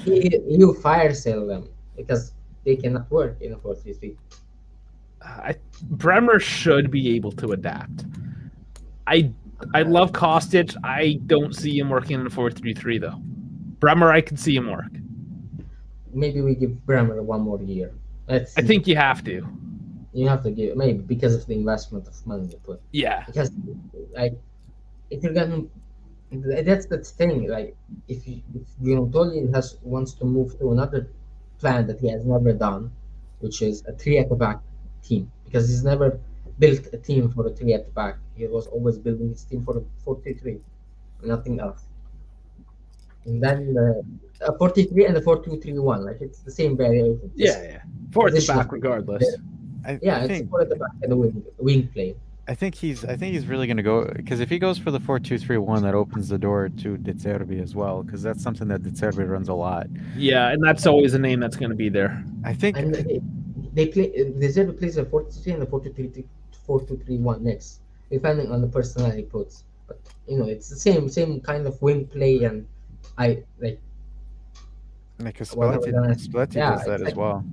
You fire sell them because they cannot work in a 4-3-3. Bremer should be able to adapt. I love Kostic. I don't see him working in the 4-3-3 though. Bremer, I can see him work. Maybe we give Bremer one more year. Let's see. I think you have to. You have to give maybe because of the investment of money you put. Yeah. Because like if you're gonna that's the thing. Like if Giuntoli wants to move to another plan that he has never done, which is a three at the back team, because he's never built a team for a three at the back. He was always building his team for a 43, nothing else. And then a 43 and a 4-2-3-1, like it's the same variation. Yeah. Four at the position. back, regardless. Yeah, it's think four at the back and a wing play. I think he's really going to go, because if he goes for the 4-2-3-1, that opens the door to De Zerbi as well, because that's something that De Zerbi runs a lot. Yeah, and that's always a name that's going to be there. I think And they play. De Zerbi plays a 4-3 and a 4-2-3-1 next, depending on the personnel he puts. But it's the same kind of wing play, and I like. Spalletti does that as well.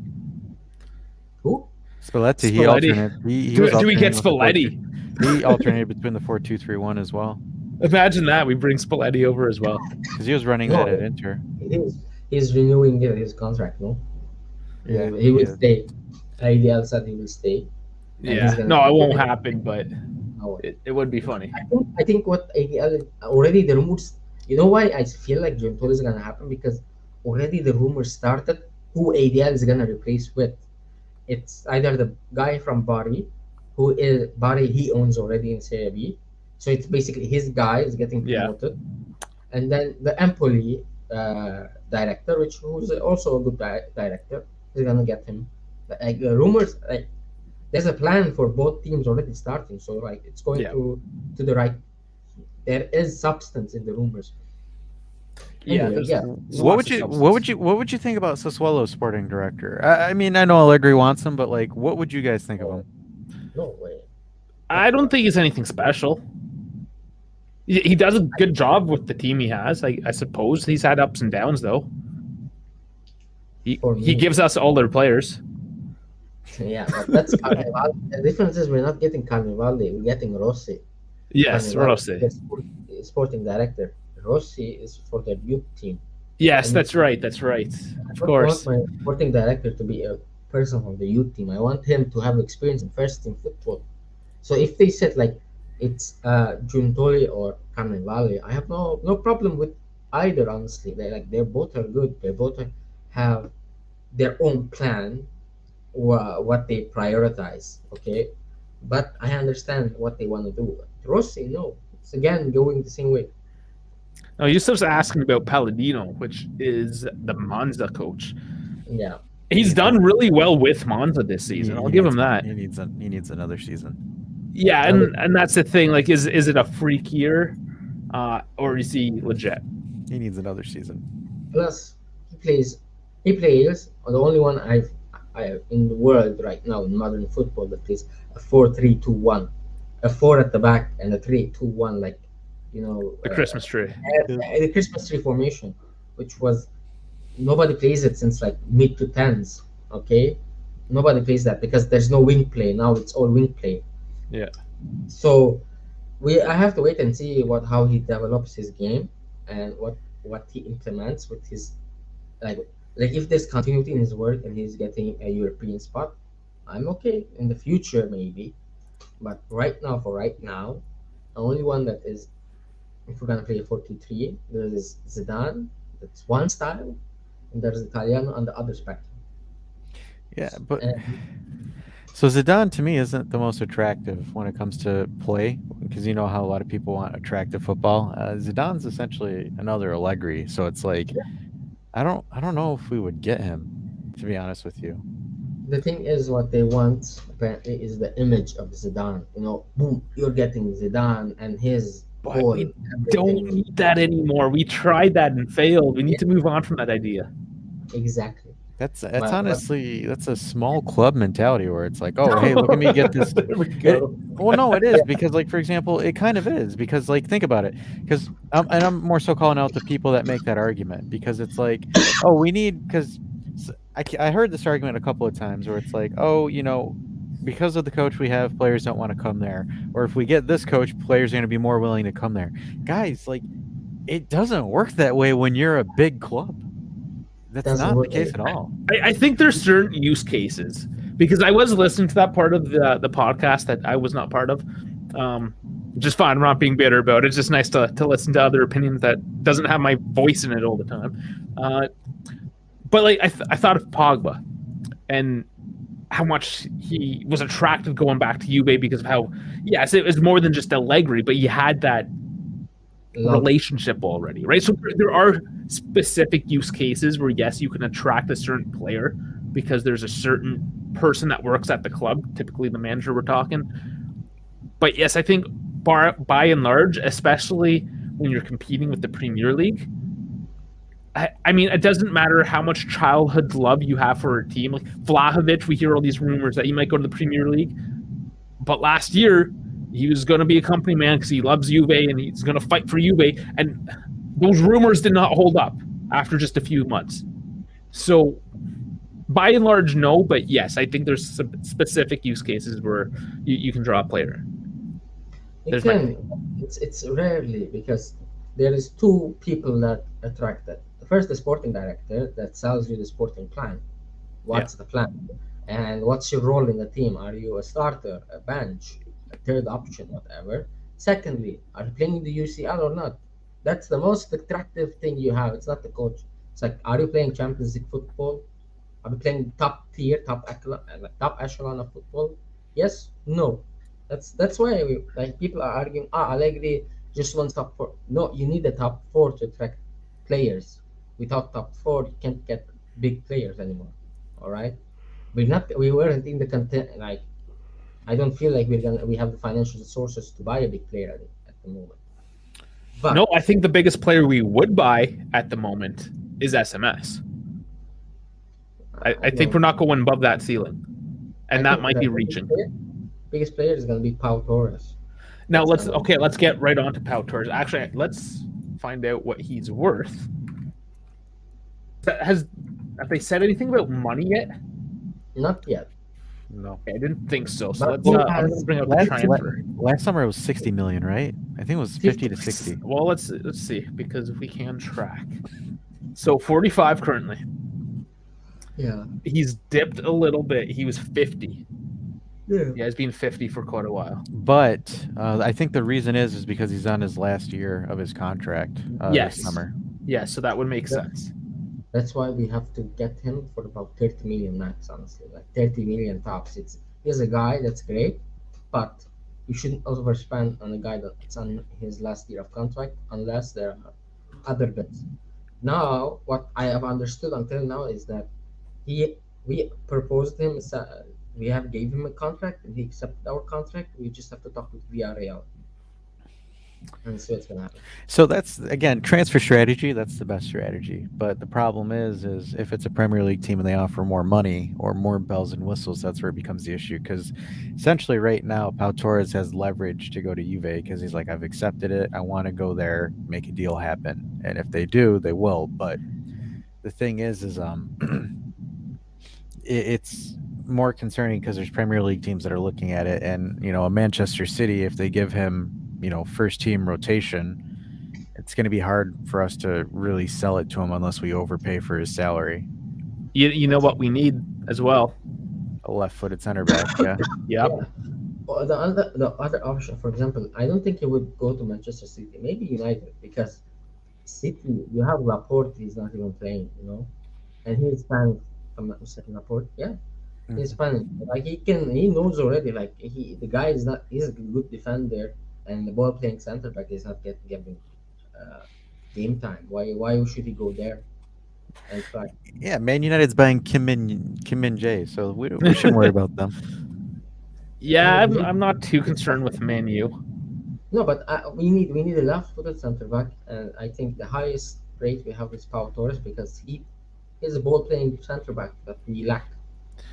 Who? Spalletti, he Spalletti. alternated. He was Do we get alternating with the 4-2. Spalletti? He alternated between the 4-2-3-1 as well, Imagine that. We bring Spalletti over as well. because he was running No. that at Inter. He's renewing his contract. No. Yeah, He will is. stay. Ideal said he will stay. And he's Yeah. gonna- No, it won't happen, but No. it would be funny. I think what ADL already the rumors. You know why I feel like Giuntoli is gonna happen, because already the rumors started who ADL is gonna replace with. It's either the guy from Bari, who is Bari he owns already in Serie B, so it's basically his guy is getting Yeah. promoted, and then the Empoli director, who's also a good director, is gonna get him. Like the rumors, like there's a plan for both teams already starting, so like it's going Yeah. to the right. There is substance in the rumors. Yeah. Anyway, there's What lots would of you substance. what would you think about Sassuolo's sporting director? I mean, I know Allegri wants him, but like, what would you guys think of him? No way. I don't think he's anything special. He does a good job with the team he has. I suppose he's had ups and downs though. For He me- gives us all their players. Yeah, but that's Carnival. The difference is we're not getting Carnivale, we're getting Rossi. Yes, Carnivale Rossi. is the sporting director. Rossi is for the youth team. Yes, And- that's right. That's right. I Of don't course. want my sporting director to be a person from the youth team. I want him to have experience in first team football. So if they said like it's Giuntoli or Carnivale, I have no problem with either. Honestly, they're both are good. They both have their own plan, what they prioritize. Okay, but I understand what they want to do. Rossi, no, it's again going the same way. No, Yusuf's asking about Palladino, which is the Monza coach. Yeah, He's done really well with Monza this season. I'll give him that. He needs another season. Yeah, and that's the thing. Like, is it a freak year, or is he legit? He needs another season. plus he plays the only one I in the world right now in modern football that plays a 4-3-2-1, a 4 at the back and a 3-2-1, like The Christmas tree. the Christmas tree formation, which was nobody plays it since like mid to tens. Okay, nobody plays that because there's no wing play now. It's all wing play. Yeah. So I have to wait and see how he develops his game and what he implements with his like if there's continuity in his work and he's getting a European spot, I'm okay in the future maybe. But for right now, the only one that is, if we're gonna play a 4-2-3, there is Zidane. That's one style, and there's Italiano on the other spectrum. Yeah, but And so Zidane to me isn't the most attractive when it comes to play, because you know how a lot of people want attractive football. Zidane's essentially another Allegri, so it's like I don't know if we would get him, to be honest with you. the thing is, what they want apparently is the image of Zidane. Boom, you're getting Zidane and his But goal. we don't need that anymore. We tried that and failed. We need to move on from that idea. Exactly. That's But honestly that's a small club mentality where it's like, "Oh, hey, look at me get this." There we It go. well, no, it is yeah, because, like, for example, it kind of is because, like, think about it, because and I'm more so calling out the people that make that argument because it's like, "Oh, we need," 'cause I heard this argument a couple of times where it's like, "Oh, because of the coach we have, players don't wanna come there," or, "If we get this coach, players are gonna be more willing to come there." Guys, like, it doesn't work that way when you're a big club. That's doesn't not the work case like at all. I think there's certain use cases because I was listening to that part of the podcast that I was not part of. Um, just fine. I'm not being bitter about it. It's just nice to listen to other opinions that doesn't have my voice in it all the time. But like I thought of Pogba and how much he was attracted going back to Juve because of how yes, it was more than just Allegri, but he had that love. relationship already, right? So there are specific use cases where yes, you can attract a certain player because there's a certain person that works at the club, typically the manager we're talking. But yes, I think by and large, especially when you're competing with the Premier League, I mean, it doesn't matter how much childhood love you have for a team. Like Vlahovic, we hear all these rumors that he might go to the Premier League. But last year, he was going to be a company man because he loves Juve and he's going to fight for Juve. And those rumors did not hold up after just a few months. So, by and large, no. But yes, I think there's some specific use cases where you can draw a player. You There's my can. take. It's rarely because there is two people that attract that. First, the sporting director that sells you the sporting plan. Yeah. What's the plan? And what's your role in the team? Are you a starter, a bench, a third option, whatever? Secondly, are you playing in the UCL or not? That's the most attractive thing you have. It's not the coach. It's like, are you playing Champions League football? Are you playing top tier, top echelon of football? Yes, no. That's why like people are arguing. Allegri just wants top four. No, you need the top four to attract players. Without top four, you can't get big players anymore. All right, we weren't in the content. Like I don't feel like we have the financial resources to buy a big player at the moment. No, But I think the biggest player we would buy at the moment is SMS. I I think don't. we're not going above that ceiling. I And that think might the be reaching. biggest player is gonna be Pau Torres. Now That's gonna let's get right on to Pau Torres. Actually, let's find out what he's worth. Have they said anything about money yet? not yet, No. Okay, I didn't think so. So but let's. he I'm going to has bring up the transfer. Last summer it was 60 million, right? I think it was 50 to 60. Well, let's see because if we can track. So 45 currently. yeah. He's dipped a little bit. He was 50. Yeah. Yeah, he's been 50 for quite a while. But I think the reason is because he's on his last year of his contract Yes. this summer. Yeah, so that would make sense. That's why we have to get him for about 30 million max, honestly. Like 30 million tops. He's a guy that's great, but you shouldn't overspend on a guy that's on his last year of contract unless there are other bits. Now, what I have understood until now is that he we proposed him, we have gave him a contract and he accepted our contract. We just have to talk with Villarreal and see what's gonna happen. So that's again transfer strategy. That's the best strategy. But the problem is if it's a Premier League team and they offer more money or more bells and whistles, that's where it becomes the issue. Because essentially, right now, Pau Torres has leverage to go to Juve because he's like, I've accepted it. I want to go there, make a deal happen, and if they do, they will. But the thing is it's more concerning because there's Premier League teams that are looking at it, and a Manchester City, if they give him first team rotation, it's going to be hard for us to really sell it to him unless we overpay for his salary. You know what we need as well? A left-footed center back, yeah. Yep. Yeah. Well, the other option, for example, I don't think he would go to Manchester City. Maybe United because City, you have Laporte. He's not even playing, and he's Spanish. I'm not mistaken, Laporte. Yeah, he's Spanish. Like he knows already. Like the guy is not. He's a good defender, and the ball playing center back is not getting game time. Why should he go there and try? Yeah, Man United's buying Kim Min Jae, so we shouldn't worry about them. Yeah, I'm not too concerned with Man U. No, but we need a left-footed center back, and I think the highest rate we have is Pau Torres because He's a ball playing center back that we lack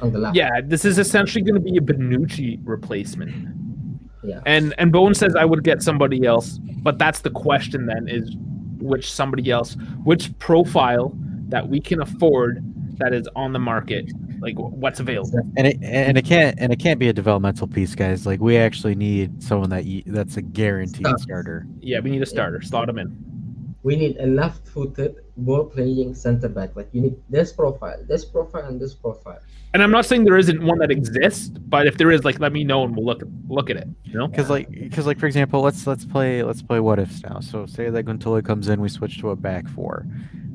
on the left. Yeah, this is essentially going to be a Benucci replacement. Yeah. And Bone says I would get somebody else, but that's the question then is which somebody else, which profile that we can afford that is on the market, like what's available. And it can't be a developmental piece, guys. Like we actually need someone that's a guaranteed Stop. starter. Yeah, we need a Yeah. starter. Slot him in. We need a left-footed ball-playing center back. Like you need this profile, and this profile. And I'm not saying there isn't one that exists, but if there is, like, let me know and we'll look at it. You know? Because for example, let's play what ifs now. So say that Giuntoli comes in, we switch to a back four.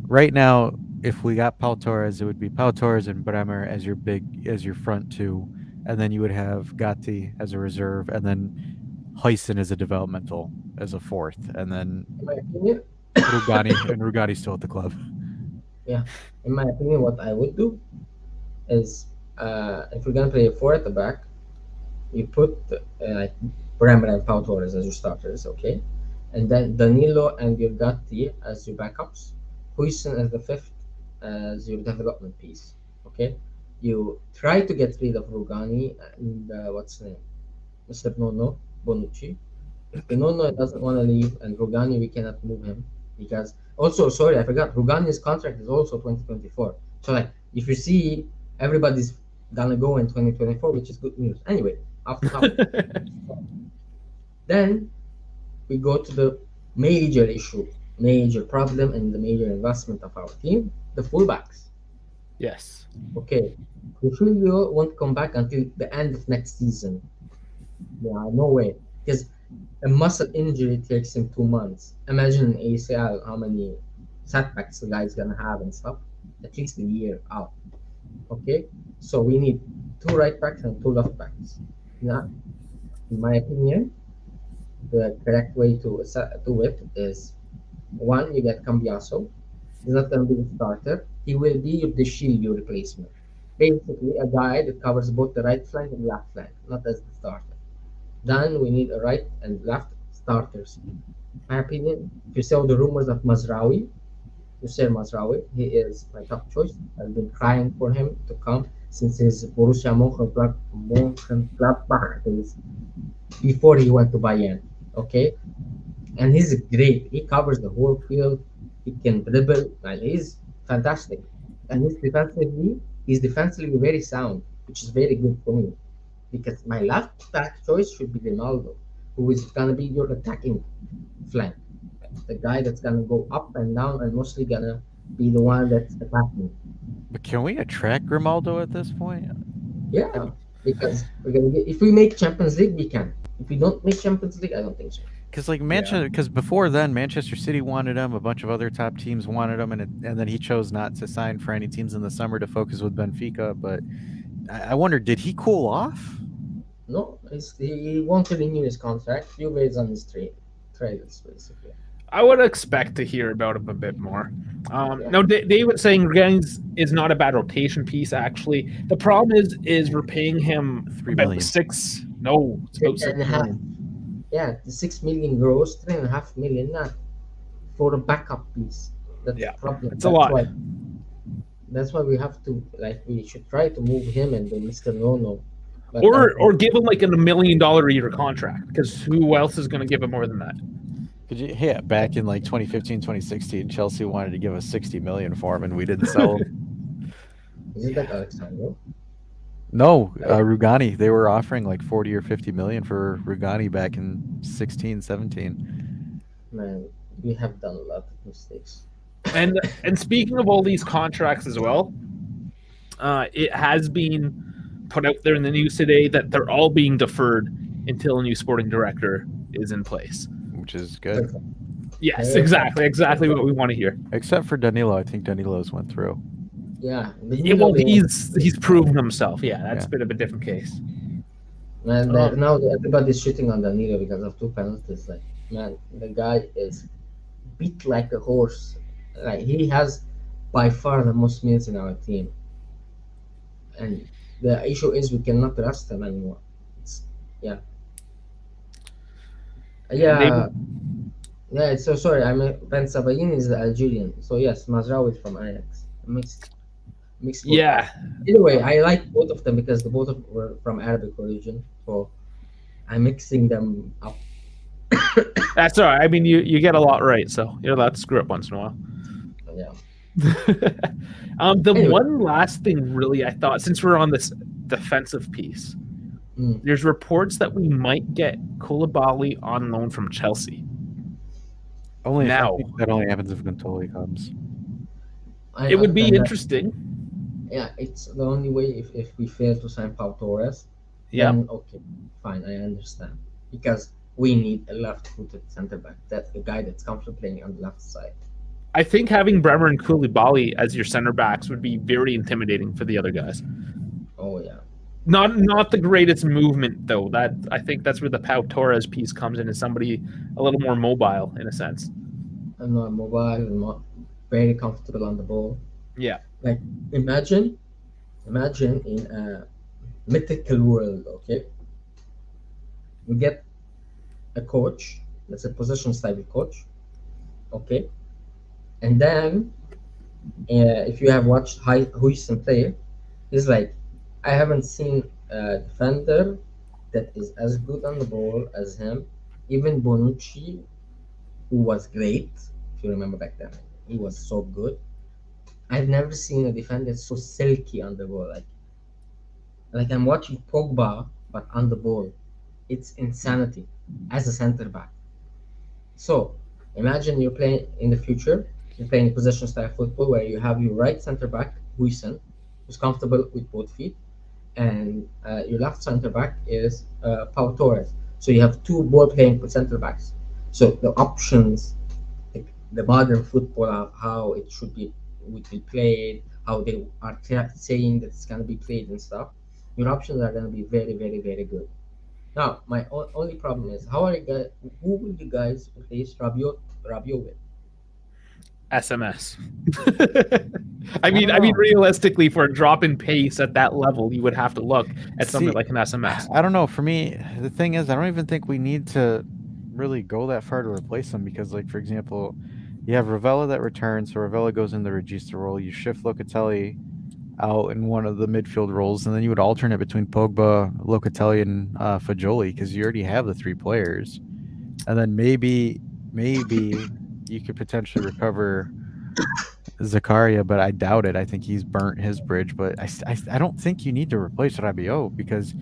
Right now, if we got Pau Torres, it would be Pau Torres and Bremer as your front two, and then you would have Gatti as a reserve, and then Huysen as a developmental as a fourth, and then In my opinion, Rugani still at the club. yeah. In my opinion, what I would do is, if we're gonna play a four at the back, you put like Bremer and Pau Torres as your starters, okay, and then Danilo and your Gatti as your backups, Huysen as the fifth as your development piece, okay. You try to get rid of Rugani and what's his name, Mr. Nono Bonucci. If the Nono doesn't want to leave and Rugani, we cannot move him because also sorry I forgot Rugani's contract is also 2024. So like if you see everybody's gonna go in 2024, which is good news. Anyway, off the topic. Then we go to the major issue, major problem, and the major investment of our team, the fullbacks. Yes. Okay, Trujillo won't come back until the end of next season. Yeah, no way. Because a muscle injury takes him 2 months. Imagine an ACL, how many setbacks the guy's gonna have and stuff. At least a year out. Okay, so we need two right backs and two left backs. Now, in my opinion, the correct way to do it is one, you get Cambiaso. He's not going to be the starter. He will be your De Chilio replacement. Basically, a guy that covers both the right flank and left flank, not as the starter. Then we need a right and left starters. In my opinion, if you saw the rumors of Mazraoui, Hussein Mazraoui, he is my top choice. I've been crying for him to come since his Borussia Mönchengladbach days, before he went to Bayern. Okay, and he's great. He covers the whole field. He can dribble, and he's fantastic. And he's defensively very sound, which is very good for me. Because my left back choice should be Ronaldo, who is gonna be your attacking flank, the guy that's gonna go up and down and mostly gonna be the one that's attacking. But can we attract Grimaldo at this point? Yeah, because we're gonna get if we make Champions League, we can. If we don't make Champions League, I don't think so. Because because before then, Manchester City wanted him, a bunch of other top teams wanted him, and then he chose not to sign for any teams in the summer to focus with Benfica. But I wonder, did he cool off? No, he won't renew his contract. Juve is on his trailers, basically. I would expect to hear about him a bit more. No, David saying Rugani's is not a bad rotation piece. Actually, the problem is we're paying him $3 about million. six. No, it's about Three and a 6 half. million. Yeah, the 6 million gross, 3.5 million not for a backup piece. That's Yeah, the problem. it's a lot. That's why we have to we should try to move him and then Mr. Nono. But Or give him like $1 million a year contract, because who else is going to give him more than that? Back in like 2015, 2016, Chelsea wanted to give us 60 million for him, and we didn't sell him. isn't that Alexander? No, Rugani. They were offering like 40 or 50 million for Rugani back in 16, 17. Man, we have done a lot of mistakes. And speaking of all these contracts as well, it has been put out there in the news today that they're all being deferred until a new sporting director is in place. Which is good. Yes, exactly what we want to hear. Except for Danilo. I think Danilo's went through. Yeah, Well, he's proven himself. Yeah, that's a bit of a different case. Man, now everybody's shooting on Danilo because of two penalties. Like, man, the guy is beat like a horse. Like, he has by far the most minutes in our team. And the issue is we cannot trust him anymore. Yeah. Yeah. Yeah, so sorry. Ben Sabayin is the Algerian. So yes, Mazraoui is from Ajax. mixed Yeah, profile. Anyway, I like both of them because the both of were from Arabic origin, so I'm mixing them up. that's all right. I mean, you get a lot right, so you're allowed to screw up once in a while. Yeah. The Anyway, one last thing, really, I thought, since we're on this defensive piece, mm, there's reports that we might get Koulibaly on loan from Chelsea. Only if I Now, think that only happens if Giuntoli comes. it would be then interesting. yeah, it's the only way if we fail to sign Pau Torres, Yep. then okay, fine, I understand. Because we need a left-footed center back. That's the guy that's comfortable playing on the left side. I think having Bremer and Koulibaly as your center backs would be very intimidating for the other guys. Oh yeah. Not the greatest movement though. That I think that's where the Pau Torres piece comes in, as somebody a little more mobile in a sense. I'm not mobile, I'm not very comfortable on the ball. Yeah. Like imagine in a mythical world, okay? You get a coach, that's a position style coach, okay? And then if you have watched Huijsen play, he's like, I haven't seen a defender that is as good on the ball as him. Even Bonucci, who was great, if you remember back then, he was so good. I've never seen a defender so silky on the ball. Like I'm watching Pogba, but on the ball. It's insanity as a center back. So imagine you're playing in the future, you're playing possession style football where you have your right center back, Huijsen, who's comfortable with both feet, and your left center back is Pau Torres. So you have two ball playing center backs. So the options, the modern football, how it would be played, how they are saying that it's going to be played and stuff, your options are going to be very, very, very good. Now, my only problem is how are you guys? Who will you guys replace Rabiot with? SMS. I mean, don't know. realistically, for a drop in pace at that level, you would have to look at something See, like an SMS. I don't know. For me, the thing is, I don't even think we need to really go that far to replace them because, like, for example, you have Ravella that returns, so Ravella goes in the Regista role. You shift Locatelli out in one of the midfield roles, and then you would alternate between Pogba, Locatelli, and Fagioli because you already have the three players. And then maybe you could potentially recover Zakaria, but I doubt it. I think he's burnt his bridge. But I don't think you need to replace Rabiot because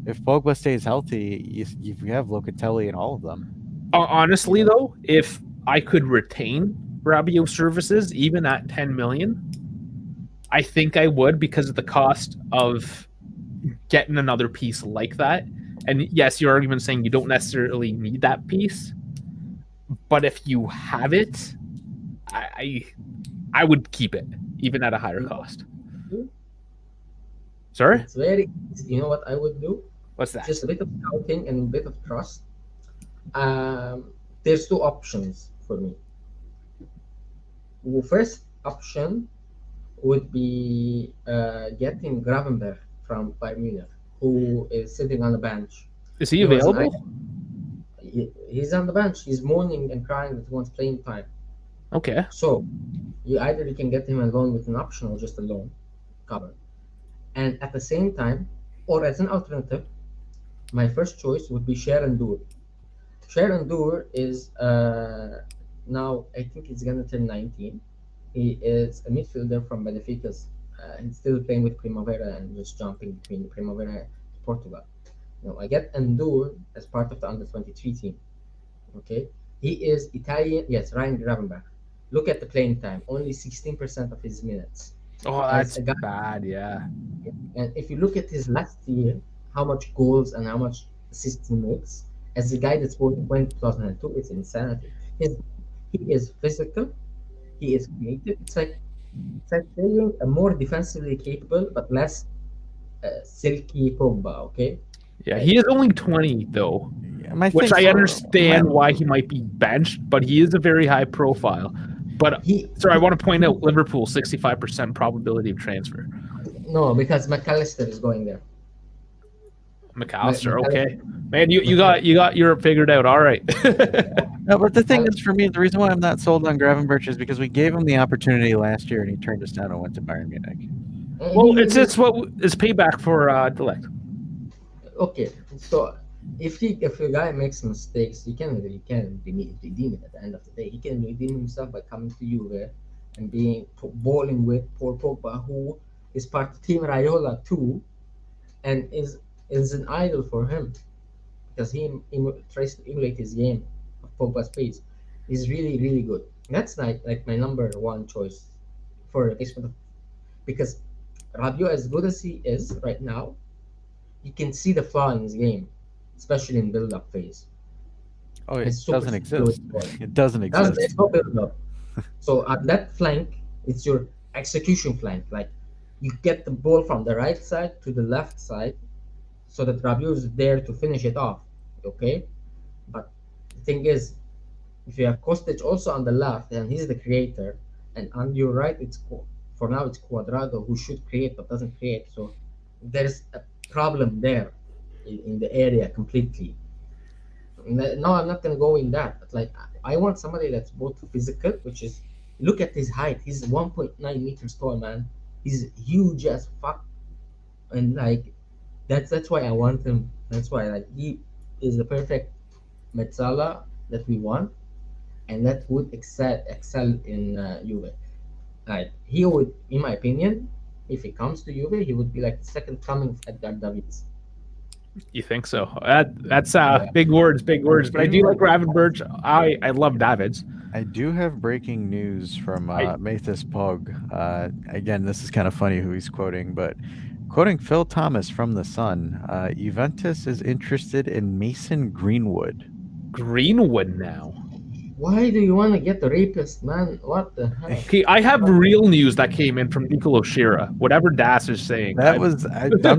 if Pogba stays healthy, you have Locatelli and all of them. Honestly, though, if I could retain Rabiot services even at 10 million, I think I would because of the cost of getting another piece like that. And yes, your argument saying you don't necessarily need that piece, but if you have it, I would keep it even at a higher cost. Sorry? It's very, you know what I would do? What's that? Just a bit of scouting and a bit of trust. There's two options for me. The first option would be getting Gravenberg from Bayern Munich, who is sitting on the bench. Is he He was an available? He's on the bench. He's moaning and crying that he wants playing time. Okay. So you can get him alone with an option or just a loan cover. And at the same time, or as an alternative, my first choice would be Sharon Dur. Sharon Dur is now, I think he's going to turn 19. He is a midfielder from Benfica's. He's still playing with Primavera and just jumping between Primavera and Portugal. Now, I get Endur as part of the under 23 team. Okay, he is Italian. Yes, Ryan Gravenberch. Look at the playing time. Only 16% of his minutes. Oh, As that's a guy, bad. Yeah. and if you look at his last year, how much goals and how much assists he makes, as a guy that's born in 2002, it's insanity. He is physical. He is creative. It's like saying a more defensively capable but less silky Pogba. Okay. Yeah. He is only 20 though, My which thing I for- understand my- why he might be benched, but he is a very high profile. But He sorry, I want to point out Liverpool 65% probability of transfer. no, because McAllister is going there. McAllister, McAllister. okay, man, you got Europe figured out. All right. No, but the thing is, for me, the reason why I'm not sold on Gravenberch is because we gave him the opportunity last year and he turned us down and went to Bayern Munich. Well, He he's it's what is payback for Delict. okay. So if a guy makes mistakes, you can redeem it at the end of the day. He can redeem himself by coming to Juve and being balling with Paul Pogba, who is part of Team Raiola too, and is an idol for him because he tries to emulate his game of Pogba's pace. He's really good. That's like my number one choice for replacement because Rabiot, as good as he is right now, you can see the flaw in his game, especially in build-up phase. Oh, it He's super doesn't slow exist. with ball. It doesn't exist. There's no build-up. So at that flank, it's your execution flank. Like you get the ball from the right side to the left side, so that Rabiot is there to finish it off. Okay, but the thing is, if you have Kostic also on the left, and he's the creator, and on your right, for now it's Cuadrado who should create but doesn't create. So there's a problem there in the area completely. No, I'm not gonna go in that. But like, I want somebody that's both physical, which is look at his height. He's 1.9 meters tall, man. He's huge as fuck, and like that's why I want him. That's why like he is the perfect Metzala that we want, and that would excel in Juve. Like he would, in my opinion, if he comes to Juve, he would be like the second coming of Edgar Davids. You think so? That's Yeah. big words, big words. But I do do like Gravenberch. I love Davids. I do have breaking news from I Mathis Pog. Again, this is kind of funny who he's quoting, but quoting Phil Thomas from The Sun, Juventus is interested in Mason Greenwood. Greenwood now. Why do you want to get the rapist, man? What the hell? Okay, I have real news that came in from Nicolo Shira. Whatever Das is saying. I'm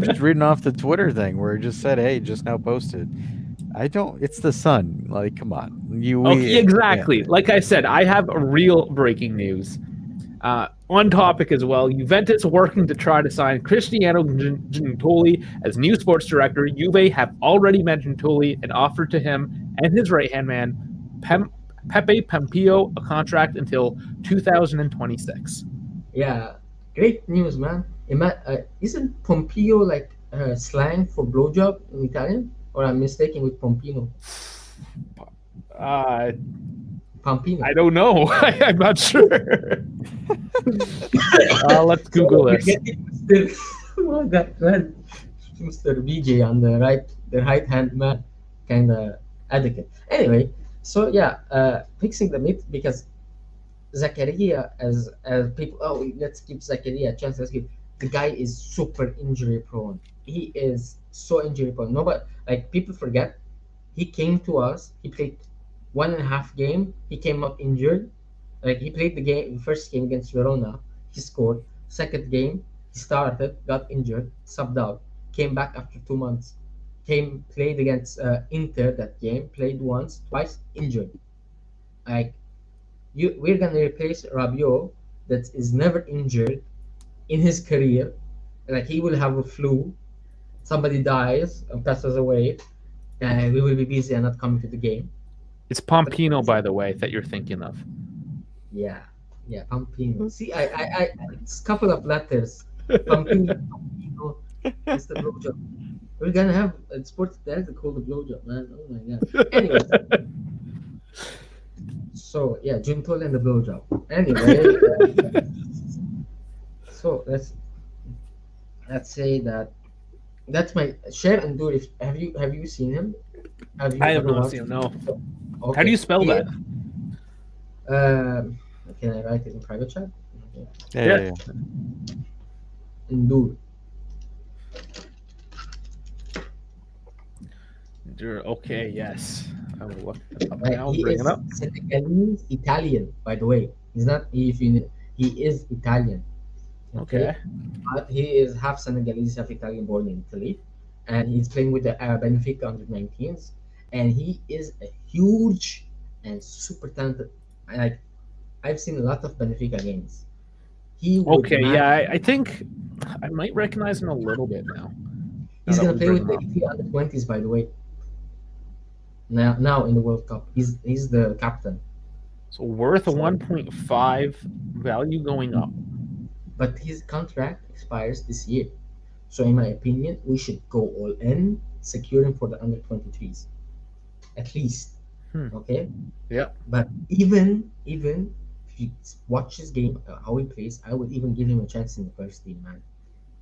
just reading off the Twitter thing where it just said, "Hey, just now posted." I don't. It's The Sun. Like, come on. Okay, exactly. Like I said, I have a real breaking news. On topic as well, Juventus working to try to sign Cristiano Giuntoli as new sports director. Juve have already met Giuntoli and offered to him and his right-hand man, Pepe Pampio, a contract until 2026. Yeah, great news, man. Isn't Pompeo like slang for blowjob in Italian? Or I'm mistaken with Pompino? Uh, Pompino. I don't know. I'm not sure. Let's Google So, this. Mr. Oh, that man, Mr. BJ on the right hand man, kind of adequate. Anyway, so yeah, fixing the myth because Zakaria as people. Oh, let's give Zakaria a chance. The guy is super injury prone. He is so injury prone. Nobody like people forget. He came to us. He played 1.5 game. He came out injured. Like he played the first game against Verona. He scored. Second game, he started, got injured, subbed out, came back after 2 months. Played against Inter that game. Played once, twice, injured. Like we're gonna replace Rabiot that is never injured in his career. Like he will have a flu, somebody dies and passes away, and we will be busy and not coming to the game. It's Pompino, by the way, that you're thinking of. Yeah, yeah, Pampino. See, it's a couple of letters. Pampino, Pampino, it's the blowjob. We're gonna have a sports director called the blowjob, man. Oh my god. Anyway, so yeah, Giuntoli and the blowjob. Anyway, so let's say that's my share and do. If have you seen him? Have you I have ever not watched seen him, him? no. Okay. How do you spell that? Can I write it in private chat? Okay. Yeah. Ndur. Okay, yes. I will look it up now. He Bring is it up. Senegalese Italian, by the way. He's not. If you, he is Italian. Okay. But he is half Senegalese, half Italian, born in Italy, and he's playing with the Benfica under-19s, and he is a huge and super talented. Like I've seen a lot of Benfica games. He would Okay, match- yeah, I think I might recognize him a little bit now. He's Now gonna that play we with the bring him Italy under-20s, by the way. Now in the World Cup, he's the captain. So worth a 1.5, value going up. but his contract expires this year. So in my opinion, we should go all in, secure him for the under 23s at least. Hmm. Okay, Yeah. but even if you watch his game, how he plays, I would even give him a chance in the first team, man.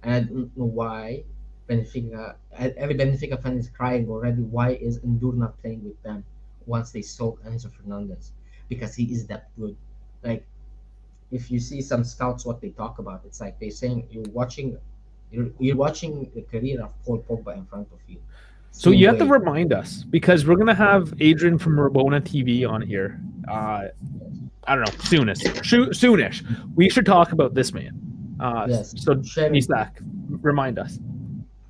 And I don't know why every Benfica fan is crying already. Why is Endur not playing with them once they sold Enzo Fernandez? Because he is that good. Like, if you see some scouts, what they talk about, it's like they're saying you're watching the career of Paul Pogba in front of you. So Same you have to way. remind us because we're gonna have Adrian from Rabona TV on here. I don't know, soonish. We should talk about this man. Yes, So Sharon. Misak, remind us.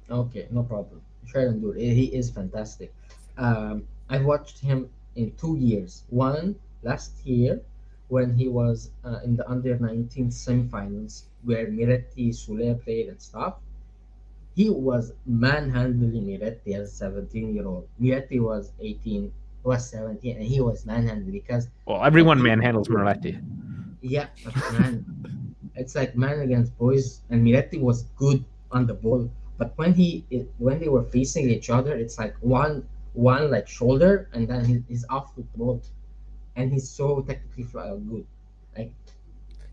Okay, no problem. Sharon Dur, he is fantastic. I've watched him in 2 years. One last year when he was in the under 19 semifinals where Miretti Sule played and stuff. He was manhandling Miretti as a 17-year-old. Miretti was 18, was 17, and he was manhandling because Well, like everyone he, manhandles Moretti. yeah, but man, it's like man against boys, and Miretti was good on the ball. But when they were facing each other, it's like one like shoulder, and then he's off with the ball, and he's so technically good. Like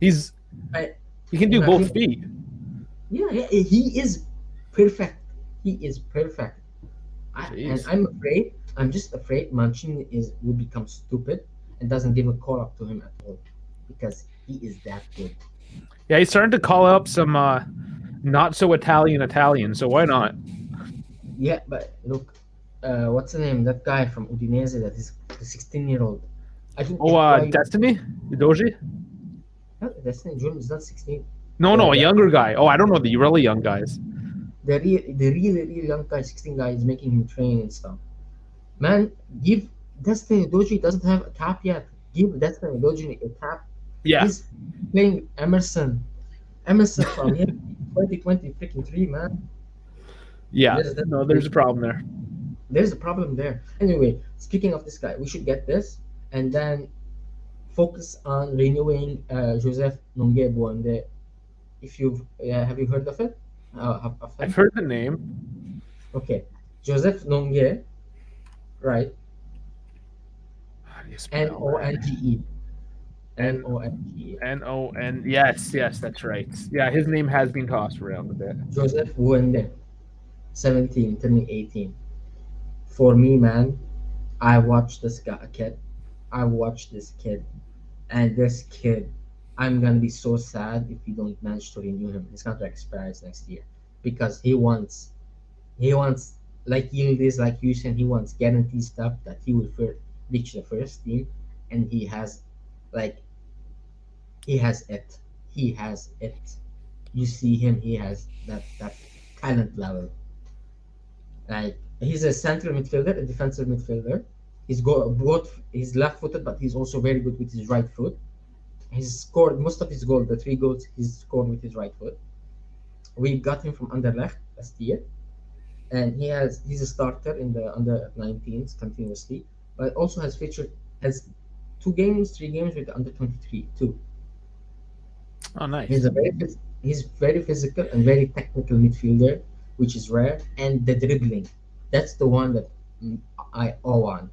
He's I, he can in do my both opinion, feet. yeah, he is perfect. He is perfect. And Jeez. I'm just afraid Mancini will become stupid and doesn't give a call up to him at all because he is that good. Yeah, he's starting to call up some not so Italian. So why not? Yeah, but look, what's the name? That guy from Udinese that is the 16-year-old. I think Oh, why Destiny, Doji. that's not June is not 16. No, a The younger guy. Oh, I don't know the really young guys. the really young guy, 16 guy is making him train and stuff. Man, give Destiny Doji doesn't have a cap yet. Give Destiny Doji a cap. Yeah, He's playing Emerson from here 2020 freaking three, man. yeah. There's that No, there's a problem there. there's a problem there. Anyway, speaking of this guy, we should get this and then focus on renewing Joseph Nongue Buande. If you've have you heard of it? Of I've him? heard the name. Okay, Joseph Nongue, right? How do you N spell O that? N G E, N N O N G E. N. Yes, that's right. Yeah, his name has been tossed around a bit. Joseph Buande, 17, turning 18. For me, man, I watched this guy, kid. I watched this kid, and this kid, I'm gonna be so sad if you don't manage to renew him. His contract expires next year because he wants like Yildiz, like Houston, he wants guaranteed stuff that he will reach the first team, and like he has it. He has it. You see him, he has that talent level. Like he's a central midfielder, a defensive midfielder. He's left-footed, but he's also very good with his right foot. He's scored most of his goals, the 3 goals he's scored with his right foot. We got him from Anderlecht last year, and he's a starter in the under 19s continuously, but also has 2 games, 3 games with the under 23 too. Oh, He's nice. a he's very physical and very technical midfielder, which is rare, and the dribbling, that's the one that I owe on.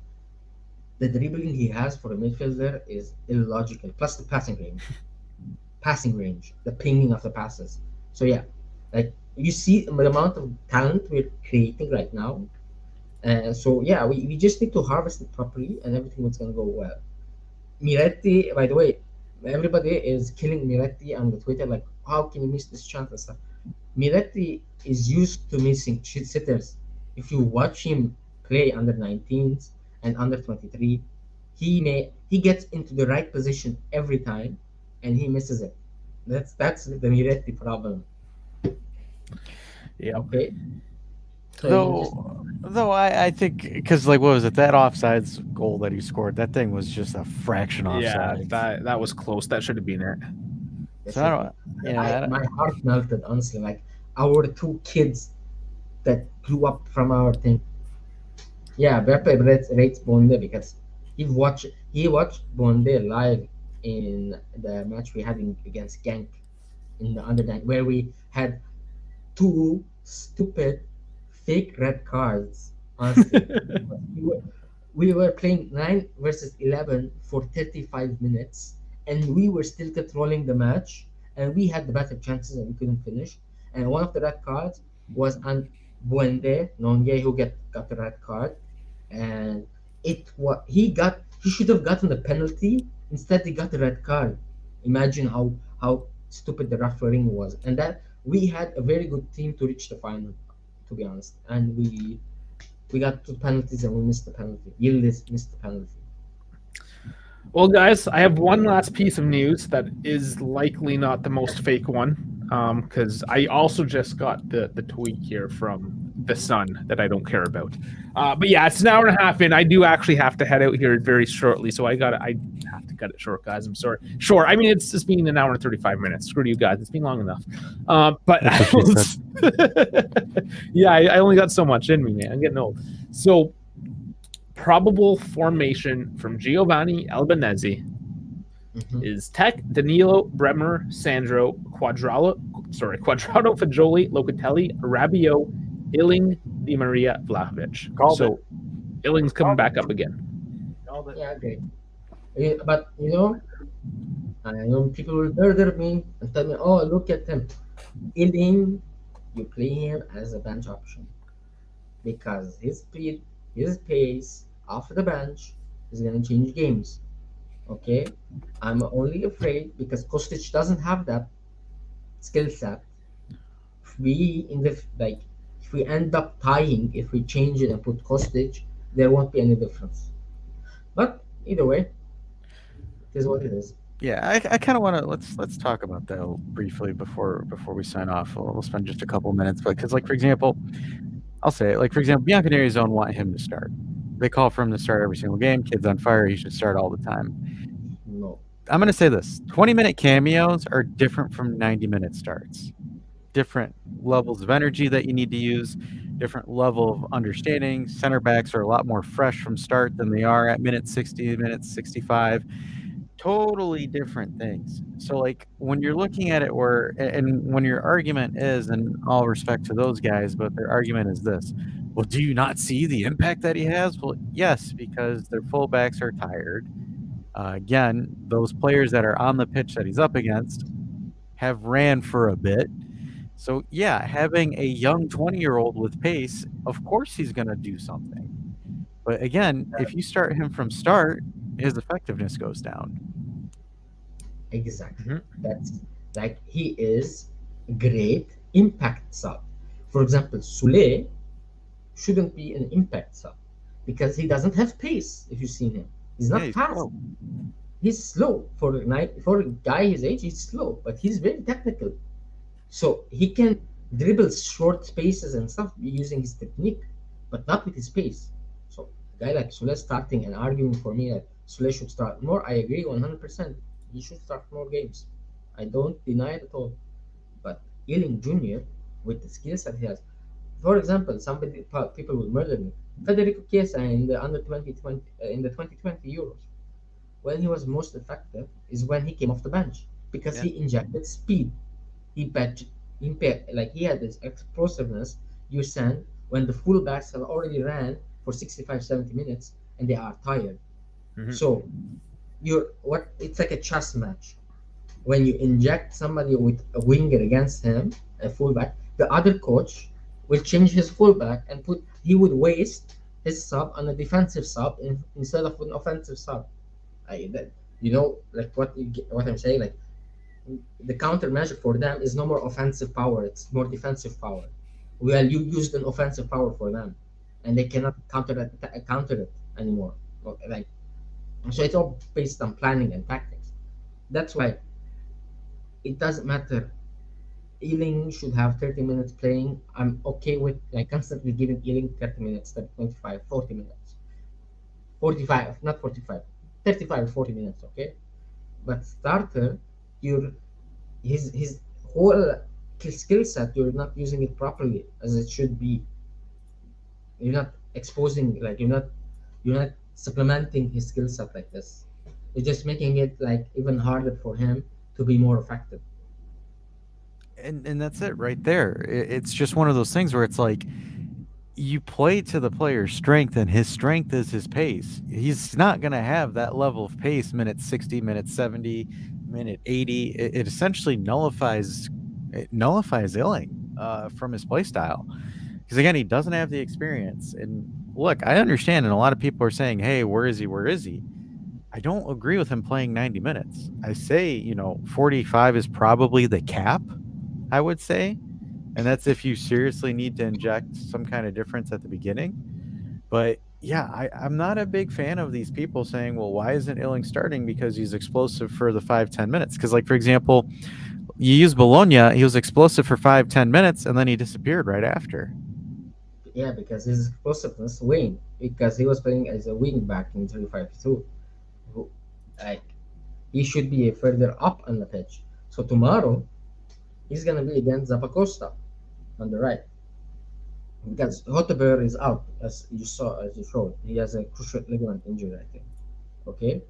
The dribbling he has for a midfielder is illogical. Plus the passing range, the pinging of the passes. So yeah, like you see the amount of talent we're creating right now. So yeah, we just need to harvest it properly, and everything is gonna go well. Miretti, by the way, everybody is killing Miretti on the Twitter, like how can you miss this chance and stuff. Miretti is used to missing sitters. If you watch him play under 19s and under 23, he gets into the right position every time, and he misses it. That's the Miretti problem. Yep. Okay, so you just Though I think because like what was it, that offsides goal that he scored, that thing was just a fraction Yeah, offside. that was close. That should have been it. that So I should be. don't, yeah, My heart melted honestly. Like our 2 kids that grew up from our thing. Yeah, Beppe rates Bonde because he watched Bonde live in the match we had against Genk. in the under nine, where we had two stupid fake red cards. Honestly, we were, we were playing 9 versus 11 for 35 minutes, and we were still controlling the match, and we had the better chances, and we couldn't finish. And one of the red cards was on Buende Nonye, who got the red card, and he should have gotten the penalty. Instead, he got the red card. Imagine how stupid the refereeing was, and that we had a very good team to reach the final, to be honest. And we got two penalties and we missed the penalty. Yildiz missed the penalty. Well, guys, I have one last piece of news that is likely not the most fake one, because I also just got the tweet here from the Sun that I don't care about. But yeah, it's an hour and a half in. I do actually have to head out here very shortly, so I have to cut it short, guys. I'm sorry. Sure, I mean it's just been an hour and 35 minutes. Screw you guys, it's been long enough. But That's what she said. yeah, I only got so much in me, man. I'm getting old. So probable formation from Giovanni Albanese Mhm. is Tech, Danilo, Bremer, Sandro, Quadrado, Fagioli, Locatelli, Rabiot, Illing, Di Maria, Vlahovic. Called So Illing's coming back up again. Yeah, great. But I know people will murder me and tell me, "Oh, look at him, Ilim." You play him as a bench option because his speed, his pace off the bench is gonna change games. Okay, I'm only afraid because Kostic doesn't have that skill set. If we in the like, if we end up tying, if we change it and put Kostic, there won't be any difference. But either way, it is what it is. Yeah, I kind of want to let's talk about that briefly before we sign off. We'll spend just a couple minutes, but because like for example, I'll say it like for example, Bianconeri's don't want him to start. They call for him to start every single game. Kid's on fire. He should start all the time. No, I'm gonna say this: 20-minute cameos are different from 90-minute starts. Different levels of energy that you need to use, different level of understanding. Center backs are a lot more fresh from start than they are at minute 60, minute 65. Totally different things. So like when you're looking at it and when your argument is, and all respect to those guys, but their argument is this: well, do you not see the impact that he has? Well, yes, because their fullbacks are tired. Again, those players that are on the pitch that he's up against have ran for a bit. So yeah, having a young 20-year-old with pace, of course he's going to do something. But again, if you start him from start, his effectiveness goes down. exactly. Mhm. That's like he is a great impact sub. For example, Sule shouldn't be an impact sub because he doesn't have pace. If you've seen him, he's Yeah, not he's fast. slow. He's slow for a guy his age. He's slow, but he's very technical. So he can dribble short spaces and stuff using his technique, but not with his pace. So a guy like Sule starting and arguing for me that Sule should start more, I agree 100%. He should start more games. I don't deny it at all. But Ealing Jr. with the skills that he has, for example, people will murder me. Federico Chiesa in the under 2020 in the 2020 Euros, when he was most effective is when he came off the bench because Yeah. he injected speed. He he had this explosiveness you send when the fullbacks have already ran for 65, 70 minutes and they are tired. Mhm. So it's like a chess match. When you inject somebody with a winger against him, a fullback, the other coach will change his fullback and he would waste his sub on a defensive sub instead of an offensive sub. That, like what I'm saying, like the countermeasure for them is no more offensive power; it's more defensive power. Well, you used an offensive power for them, and they cannot counter it anymore. Like so, it's all based on planning and tactics. That's why it doesn't matter. Ealing should have 30 minutes playing. I'm okay with like constantly giving Ealing 30 minutes, 25, 40 minutes. 45, not 45, 35, 40 minutes, okay? But starter, you're his whole skill set, you're not using it properly as it should be. You're not exposing, like you're not supplementing his skill set like this. You're just making it like even harder for him to be more effective. And that's it right there. It's just one of those things where it's like you play to the player's strength, and his strength is his pace. He's not going to have that level of pace minute 60, minute 70, minute 80. It essentially nullifies Illing from his play style. Because again, he doesn't have the experience. And look, I understand, and a lot of people are saying, "Hey, where is he? Where is he?" I don't agree with him playing 90 minutes. I say, 45 is probably the cap, I would say. And that's if you seriously need to inject some kind of difference at the beginning. But yeah, I'm not a big fan of these people saying, well, why isn't Illing starting? Because he's explosive for the 5-10 minutes. Because, like, for example, you use Bologna, he was explosive for 5-10 minutes, and then he disappeared right after. Yeah, because his explosiveness waned because he was playing as a wing back in 3-5-2. Like, he should be further up on the pitch. So tomorrow he's gonna be against Zappacosta on the right because Hotteber is out, as you showed. He has a cruciate ligament injury, I think. Okay,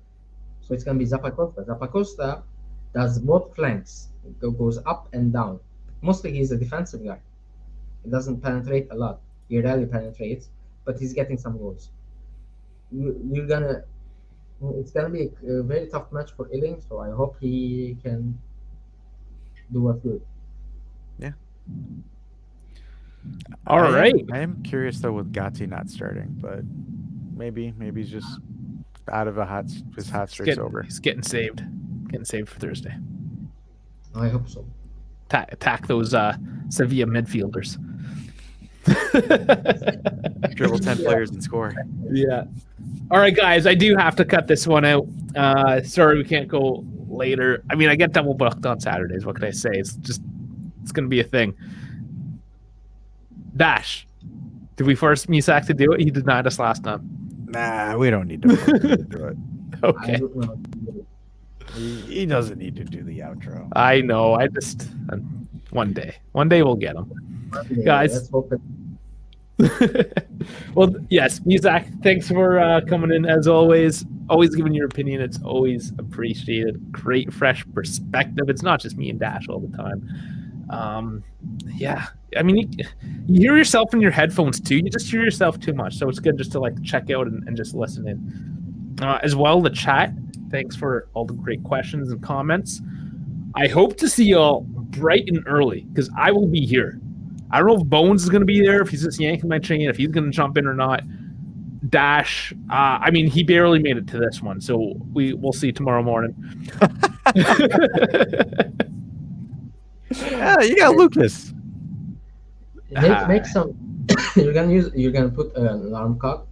so it's gonna be Zappacosta. Zappacosta does both flanks. Goes up and down. Mostly he's a defensive guy. He doesn't penetrate a lot. He rarely penetrates, but he's getting some goals. You're gonna. It's gonna be a very tough match for Illing, so I hope he can do what's good. Yeah. All right. I am curious though with Gatti not starting, but maybe he's just out of his hot streak's over. He's getting saved for Thursday. I hope so. Attack those Sevilla midfielders. Dribble 10 players and score. Yeah. All right, guys, I do have to cut this one out. Sorry we can't go later. I mean, I get double booked on Saturdays. What can I say? It's going to be a thing. Dash. Did we force Misak to do it? He denied us last time. Nah, we don't need to do it. Okay. I don't know. He doesn't need to do the outro. I know. I just one day we'll get him. Monday, Guys. let's hope it. Well, yes, Misak, thanks for coming in as always. Always giving your opinion. It's always appreciated. Great, fresh perspective. It's not just me and Dash all the time. Yeah, I mean, you hear yourself in your headphones too. You just hear yourself too much, so it's good just to like check out and just listen in. As well, the chat. Thanks for all the great questions and comments. I hope to see y'all bright and early because I will be here. I don't know if Bones is going to be there, if he's just yanking my chain, if he's going to jump in or not. Dash, I mean, he barely made it to this one, so we'll see tomorrow morning. Yeah, you got Lucas. Make some. You're gonna put an alarm clock.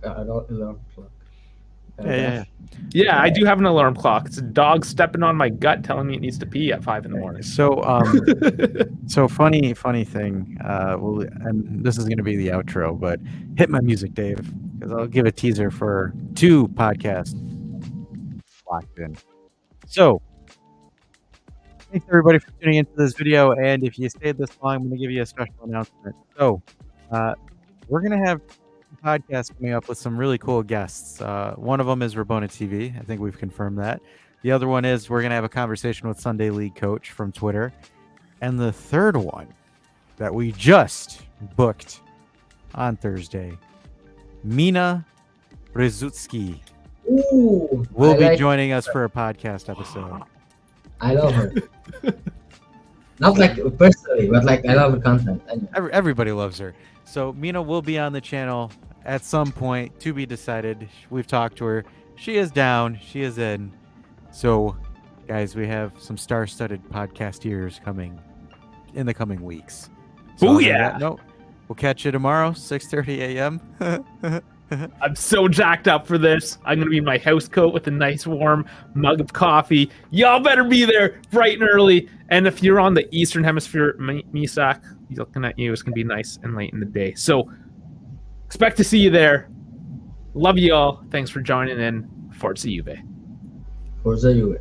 Yeah. Yeah, I do have an alarm clock. It's a dog stepping on my gut telling me it needs to pee at 5 a.m. So funny thing. And this is going to be the outro, but hit my music, Dave, because I'll give a teaser for 2 podcasts locked in. So, thanks everybody for tuning into this video, and if you stayed this long, I'm going to give you a special announcement. So, we're going to have podcast coming up with some really cool guests. One of them is Rabona TV. I think we've confirmed that. The other one is we're going to have a conversation with Sunday League Coach from Twitter. And the third one that we just booked on Thursday, Mina Brzezinski will be joining us for a podcast episode. I love her. Not like personally, but like I love her content. Everybody loves her. So Mina will be on the channel at some point, to be decided. We've talked to her. She is down. She is in. So, guys, we have some star-studded podcasteers coming in the coming weeks. So oh, yeah. No, we'll catch you tomorrow, 6:30 a.m. I'm so jacked up for this. I'm going to be in my house coat with a nice warm mug of coffee. Y'all better be there bright and early. And if you're on the Eastern Hemisphere, Misak, he's looking at you. It's going to be nice and late in the day. So expect to see you there. Love you all. Thanks for joining in. Forza Juve. Forza Juve.